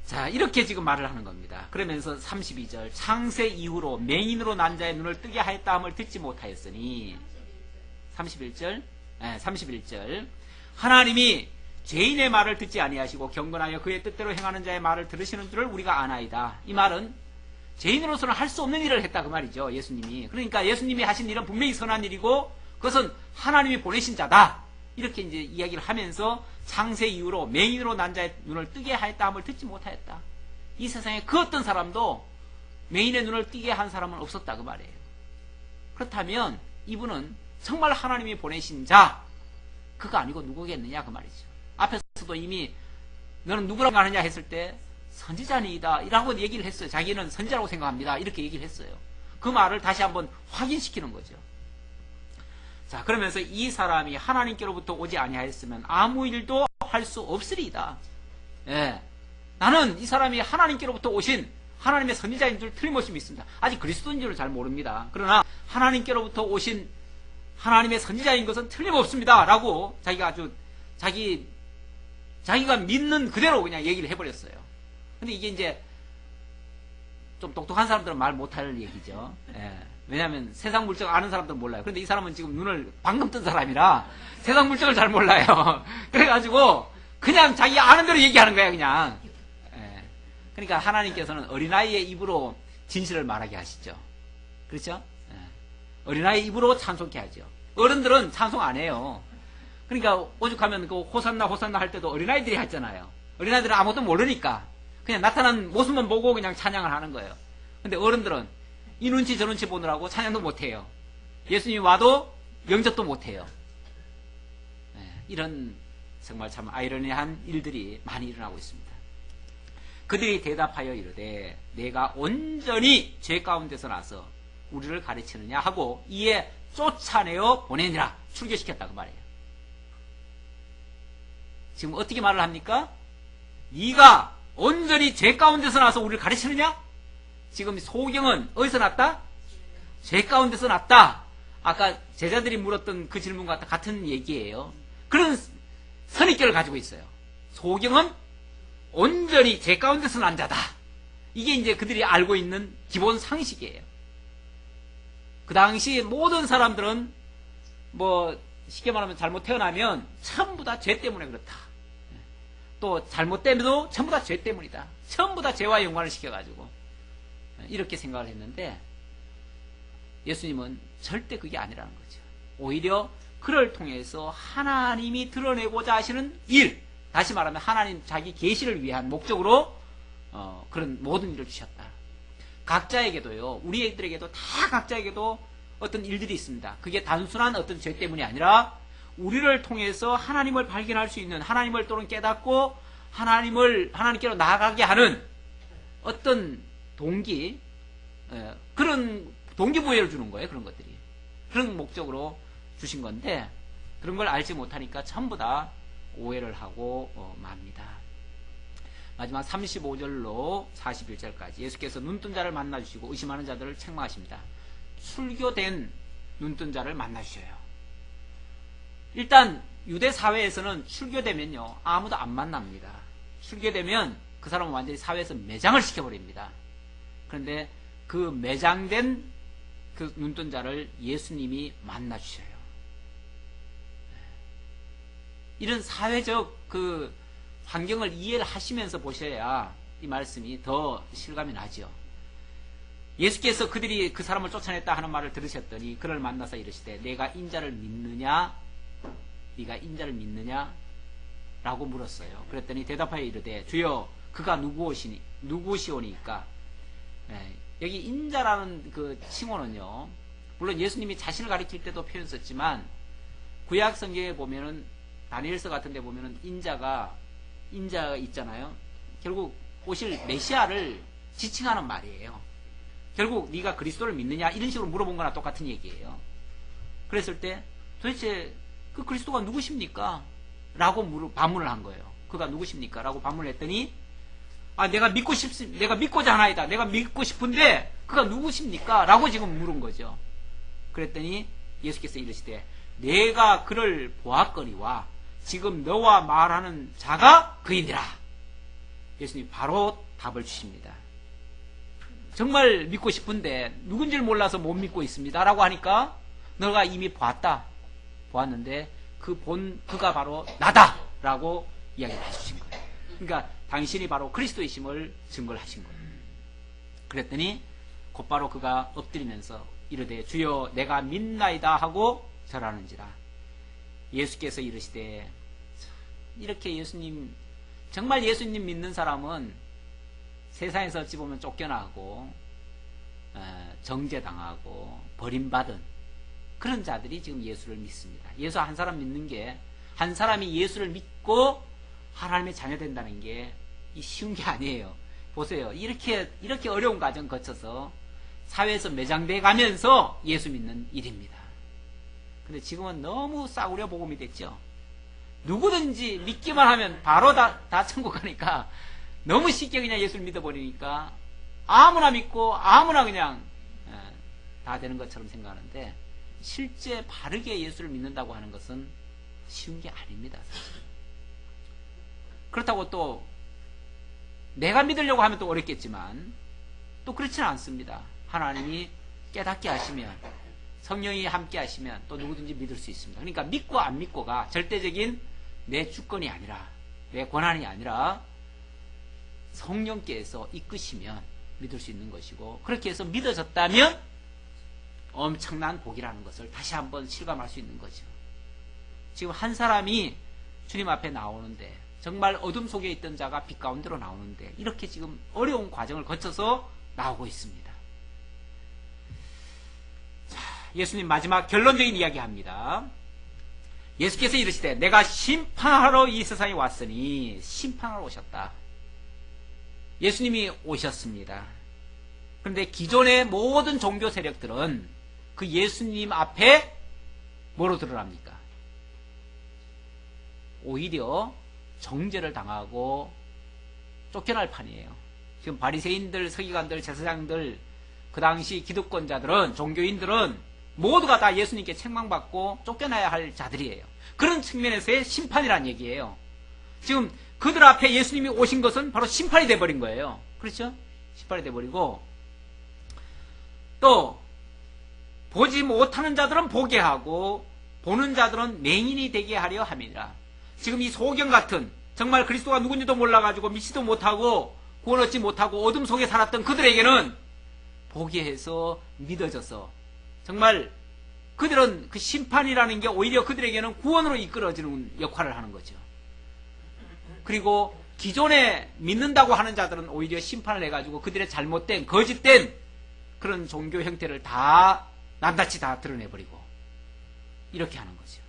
자, 이렇게 지금 말을 하는 겁니다. 그러면서 32절 창세 이후로 맹인으로 난 자의 눈을 뜨게 하였다함을 듣지 못하였으니 31절 31절 하나님이 죄인의 말을 듣지 아니하시고 경건하여 그의 뜻대로 행하는 자의 말을 들으시는 줄을 우리가 아나이다. 이 말은 죄인으로서는 할 수 없는 일을 했다 그 말이죠. 예수님이. 그러니까 예수님이 하신 일은 분명히 선한 일이고 그것은 하나님이 보내신 자다. 이렇게 이제 이야기를 하면서 창세 이후로 맹인으로 난 자의 눈을 뜨게 하였다함을 듣지 못하였다. 이 세상에 그 어떤 사람도 맹인의 눈을 뜨게 한 사람은 없었다 그 말이에요. 그렇다면 이분은 정말 하나님이 보내신 자 그가 아니고 누구겠느냐 그 말이죠. 앞에서도 이미 너는 누구라고 하느냐 했을 때 선지자니이다 라고 얘기를 했어요. 자기는 선지자라고 생각합니다. 이렇게 얘기를 했어요. 그 말을 다시 한번 확인시키는 거죠. 자, 그러면서 이 사람이 하나님께로부터 오지 아니하였으면 아무 일도 할 수 없으리이다. 예. 나는 이 사람이 하나님께로부터 오신 하나님의 선지자인 줄 틀림없이 믿습니다. 아직 그리스도인 줄은 잘 모릅니다. 그러나 하나님께로부터 오신 하나님의 선지자인 것은 틀림없습니다. 라고 자기가 아주 자기가 믿는 그대로 그냥 얘기를 해버렸어요. 근데 이게 이제 좀 똑똑한 사람들은 말 못할 얘기죠. 예. 왜냐하면 세상 물정 아는 사람들은 몰라요. 그런데 이 사람은 지금 눈을 방금 뜬 사람이라 세상 물정을 잘 몰라요. 그래가지고 그냥 자기 아는 대로 얘기하는 거야 그냥. 예. 그러니까 하나님께서는 어린아이의 입으로 진실을 말하게 하시죠. 그렇죠? 예. 어린아이 입으로 찬송케 하죠. 어른들은 찬송 안 해요. 그러니까 오죽하면 그 호산나 호산나 할 때도 어린아이들이 했잖아요. 어린아이들은 아무것도 모르니까 그냥 나타난 모습만 보고 그냥 찬양을 하는 거예요. 근데 어른들은 이 눈치 저 눈치 보느라고 찬양도 못해요. 예수님이 와도 영접도 못해요. 이런 정말 참 아이러니한 일들이 많이 일어나고 있습니다. 그들이 대답하여 이르되 내가 온전히 죄 가운데서 나서 우리를 가르치느냐 하고 이에 쫓아내어 보내니라. 출교시켰다 그 말이에요. 지금 어떻게 말을 합니까? 네가 온전히 죄 가운데서 나서 우리를 가르치느냐? 지금 소경은 어디서 났다? 죄 가운데서 났다. 아까 제자들이 물었던 그 질문과 같은 얘기예요. 그런 선입견을 가지고 있어요. 소경은 온전히 죄 가운데서 난 자다. 이게 이제 그들이 알고 있는 기본 상식이에요. 그 당시 모든 사람들은 뭐 쉽게 말하면 잘못 태어나면 전부 다 죄 때문에 그렇다. 또 잘못되면도 전부 다 죄 때문이다. 전부 다 죄와 연관을 시켜가지고 이렇게 생각을 했는데 예수님은 절대 그게 아니라는 거죠. 오히려 그를 통해서 하나님이 드러내고자 하시는 일, 다시 말하면 하나님 자기 계시를 위한 목적으로 그런 모든 일을 주셨다. 각자에게도요, 우리들에게도 다 각자에게도 어떤 일들이 있습니다. 그게 단순한 어떤 죄 때문이 아니라 우리를 통해서 하나님을 발견할 수 있는, 하나님을 또는 깨닫고 하나님께로 나아가게 하는 어떤 동기, 그런 동기부여를 주는 거예요. 그런 것들이. 그런 목적으로 주신 건데 그런 걸 알지 못하니까 전부 다 오해를 하고 맙니다. 마지막 35절로 41절까지 예수께서 눈뜬 자를 만나주시고 의심하는 자들을 책망하십니다. 출교된 눈뜬 자를 만나주셔요. 일단 유대 사회에서는 출교되면요 아무도 안 만납니다. 출교되면 그 사람은 완전히 사회에서 매장을 시켜버립니다. 그런데 그 매장된 그 눈뜬 자를 예수님이 만나주셔요. 이런 사회적 그 환경을 이해를 하시면서 보셔야 이 말씀이 더 실감이 나죠. 예수께서 그들이 그 사람을 쫓아냈다 하는 말을 들으셨더니 그를 만나서 이르시되 내가 인자를 믿느냐? 네가 인자를 믿느냐? 라고 물었어요. 그랬더니 대답하여 이르되 주여 그가 누구시오니까. 여기 인자라는 그 칭호는요, 물론 예수님이 자신을 가리킬 때도 표현 썼지만 구약 성경에 보면은 다니엘서 같은 데 보면은 인자가 있잖아요. 결국 오실 메시아를 지칭하는 말이에요. 결국 네가 그리스도를 믿느냐 이런 식으로 물어본 거나 똑같은 얘기예요. 그랬을 때 도대체 그 그리스도가 누구십니까? 라고 반문을 한 거예요. 그가 누구십니까? 라고 반문을 했더니 내가 믿고자 하나이다. 내가 믿고 싶은데 그가 누구십니까? 라고 지금 물은 거죠. 그랬더니 예수께서 이르시되 내가 그를 보았거니와 지금 너와 말하는 자가 그이니라. 예수님이 바로 답을 주십니다. 정말 믿고 싶은데 누군지를 몰라서 못 믿고 있습니다. 라고 하니까 너가 이미 보았는데 그가 바로 나다! 라고 이야기를 해주신 거예요. 그러니까 당신이 바로 그리스도이심을 증거를 하신 거예요. 그랬더니 곧바로 그가 엎드리면서 이르되 주여 내가 믿나이다 하고 절하는지라. 예수께서 이르시되, 이렇게 정말 예수님 믿는 사람은 세상에서 어찌 보면 쫓겨나고 정죄당하고 버림받은 그런 자들이 지금 예수를 믿습니다. 예수 한 사람 믿는 게, 한 사람이 예수를 믿고 하나님의 자녀 된다는 게 쉬운 게 아니에요. 보세요. 이렇게 어려운 과정 거쳐서 사회에서 매장돼 가면서 예수 믿는 일입니다. 근데 지금은 너무 싸구려 복음이 됐죠. 누구든지 믿기만 하면 바로 다 천국 가니까 너무 쉽게 그냥 예수를 믿어버리니까 아무나 믿고 아무나 그냥 다 되는 것처럼 생각하는데 실제 바르게 예수를 믿는다고 하는 것은 쉬운 게 아닙니다. 사실. 그렇다고 또 내가 믿으려고 하면 또 어렵겠지만 또 그렇지는 않습니다. 하나님이 깨닫게 하시면, 성령이 함께 하시면 또 누구든지 믿을 수 있습니다. 그러니까 믿고 안 믿고가 절대적인 내 주권이 아니라, 내 권한이 아니라 성령께서 이끄시면 믿을 수 있는 것이고, 그렇게 해서 믿어졌다면 엄청난 복이라는 것을 다시 한번 실감할 수 있는 거죠. 지금 한 사람이 주님 앞에 나오는데, 정말 어둠 속에 있던 자가 빛 가운데로 나오는데, 이렇게 지금 어려운 과정을 거쳐서 나오고 있습니다. 자, 예수님 마지막 결론적인 이야기 합니다. 예수께서 이르시되 내가 심판하러 이 세상에 왔으니, 심판하러 오셨다. 예수님이 오셨습니다. 그런데 기존의 모든 종교 세력들은 그 예수님 앞에 뭐로 드러납니까? 오히려 정죄를 당하고 쫓겨날 판이에요. 지금 바리새인들, 서기관들, 제사장들, 그 당시 기득권자들은, 종교인들은 모두가 다 예수님께 책망받고 쫓겨나야 할 자들이에요. 그런 측면에서의 심판이란 얘기예요. 지금 그들 앞에 예수님이 오신 것은 바로 심판이 돼버린 거예요. 그렇죠? 심판이 돼버리고, 또 보지 못하는 자들은 보게 하고 보는 자들은 맹인이 되게 하려 함이니라. 지금 이 소경 같은 정말 그리스도가 누군지도 몰라가지고 믿지도 못하고 구원 얻지 못하고 어둠 속에 살았던 그들에게는 보게 해서 믿어져서 정말 그들은 그 심판이라는 게 오히려 그들에게는 구원으로 이끌어지는 역할을 하는 거죠. 그리고 기존에 믿는다고 하는 자들은 오히려 심판을 해가지고 그들의 잘못된 거짓된 그런 종교 형태를 다 낱낱이 다 드러내버리고 이렇게 하는 거죠.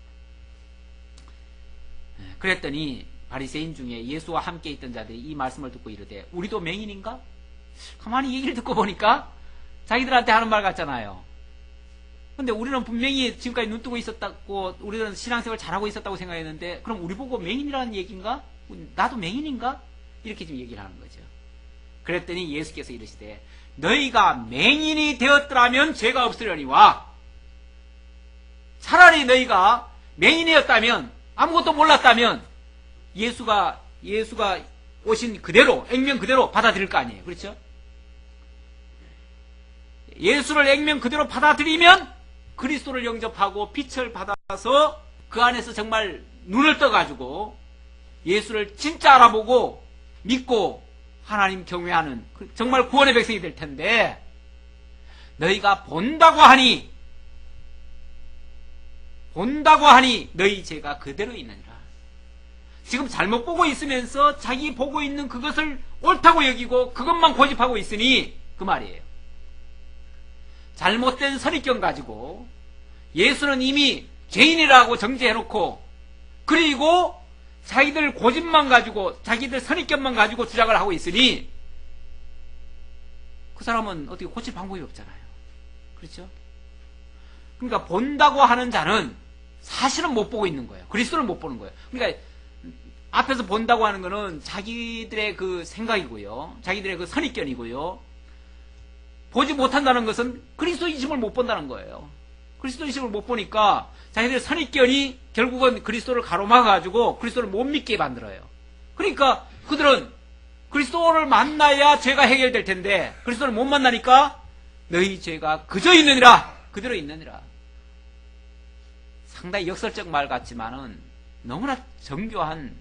그랬더니 바리새인 중에 예수와 함께 있던 자들이 이 말씀을 듣고 이르되 우리도 맹인인가? 가만히 얘기를 듣고 보니까 자기들한테 하는 말 같잖아요. 근데 우리는 분명히 지금까지 눈 뜨고 있었다고 우리는 신앙생활 잘하고 있었다고 생각했는데 그럼 우리 보고 맹인이라는 얘기인가? 나도 맹인인가? 이렇게 지금 얘기를 하는 거죠. 그랬더니 예수께서 이르시되 너희가 맹인이 되었더라면 죄가 없으려니와 차라리 너희가 맹인이었다면 아무것도 몰랐다면 예수가 오신 그대로 액면 그대로 받아들일 거 아니에요. 그렇죠? 예수를 액면 그대로 받아들이면 그리스도를 영접하고 빛을 받아서 그 안에서 정말 눈을 떠가지고 예수를 진짜 알아보고 믿고 하나님 경외하는 정말 구원의 백성이 될 텐데 너희가 본다고 하니 너희 죄가 그대로 있느니라. 지금 잘못 보고 있으면서 자기 보고 있는 그것을 옳다고 여기고 그것만 고집하고 있으니 그 말이에요. 잘못된 선입견 가지고 예수는 이미 죄인이라고 정죄해놓고 그리고 자기들 고집만 가지고 자기들 선입견만 가지고 주장을 하고 있으니 그 사람은 어떻게 고칠 방법이 없잖아요. 그렇죠? 그러니까 본다고 하는 자는 사실은 못 보고 있는 거예요. 그리스도를 못 보는 거예요. 그러니까 앞에서 본다고 하는 거는 자기들의 그 생각이고요. 자기들의 그 선입견이고요. 보지 못한다는 것은 그리스도이심을 못 본다는 거예요. 그리스도이심을 못 보니까 자기들의 선입견이 결국은 그리스도를 가로막아가지고 그리스도를 못 믿게 만들어요. 그러니까 그들은 그리스도를 만나야 죄가 해결될 텐데 그리스도를 못 만나니까 너희 죄가 그저 있느니라. 그대로 있느니라. 상당히 역설적 말 같지만은 너무나 정교한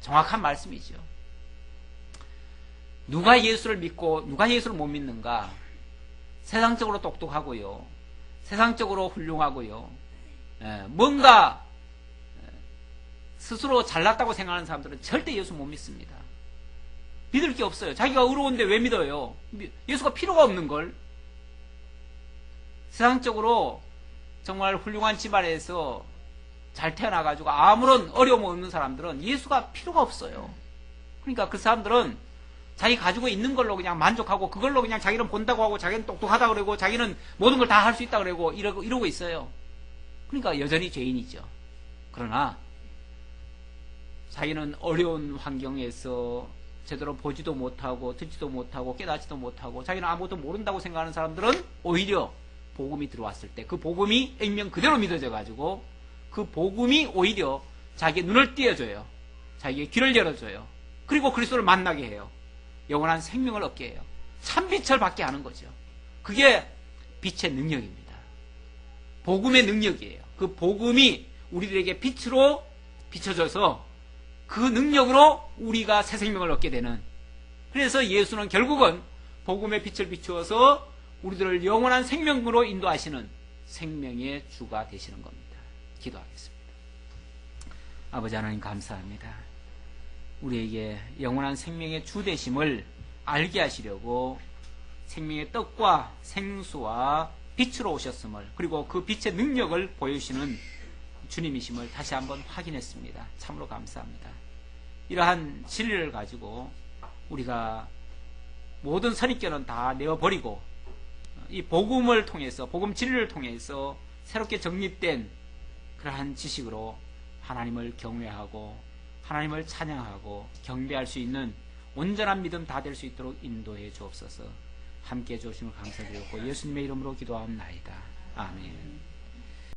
정확한 말씀이죠. 누가 예수를 믿고 누가 예수를 못 믿는가? 세상적으로 똑똑하고요. 세상적으로 훌륭하고요. 뭔가 스스로 잘났다고 생각하는 사람들은 절대 예수 못 믿습니다. 믿을 게 없어요. 자기가 의로운데 왜 믿어요? 예수가 필요가 없는 걸. 세상적으로 정말 훌륭한 집안에서 잘 태어나가지고 아무런 어려움 없는 사람들은 예수가 필요가 없어요. 그러니까 그 사람들은 자기 가지고 있는 걸로 그냥 만족하고 그걸로 그냥 자기는 본다고 하고 자기는 똑똑하다 그러고 자기는 모든 걸 다 할 수 있다 그러고 이러고 있어요. 그러니까 여전히 죄인이죠. 그러나 자기는 어려운 환경에서 제대로 보지도 못하고 듣지도 못하고 깨닫지도 못하고 자기는 아무것도 모른다고 생각하는 사람들은 오히려 복음이 들어왔을 때 그 복음이 액면 그대로 믿어져 가지고 그 복음이 오히려 자기의 눈을 띄워줘요. 자기의 귀를 열어줘요. 그리고 그리스도를 만나게 해요. 영원한 생명을 얻게 해요. 참빛을 받게 하는 거죠. 그게 빛의 능력입니다. 복음의 능력이에요. 그 복음이 우리들에게 빛으로 비춰져서 그 능력으로 우리가 새 생명을 얻게 되는, 그래서 예수는 결국은 복음의 빛을 비추어서 우리들을 영원한 생명으로 인도하시는 생명의 주가 되시는 겁니다. 기도하겠습니다. 아버지 하나님 감사합니다. 우리에게 영원한 생명의 주 되심을 알게 하시려고 생명의 떡과 생수와 빛으로 오셨음을, 그리고 그 빛의 능력을 보여주시는 주님이심을 다시 한번 확인했습니다. 참으로 감사합니다. 이러한 진리를 가지고 우리가 모든 선입견은 다 내어버리고 이 복음을 통해서, 복음 진리를 통해서 새롭게 정립된 그러한 지식으로 하나님을 경외하고 하나님을 찬양하고 경배할 수 있는 온전한 믿음 다 될 수 있도록 인도해 주옵소서. 함께 해주심을 감사드리고 예수님의 이름으로 기도하옵나이다. 아멘.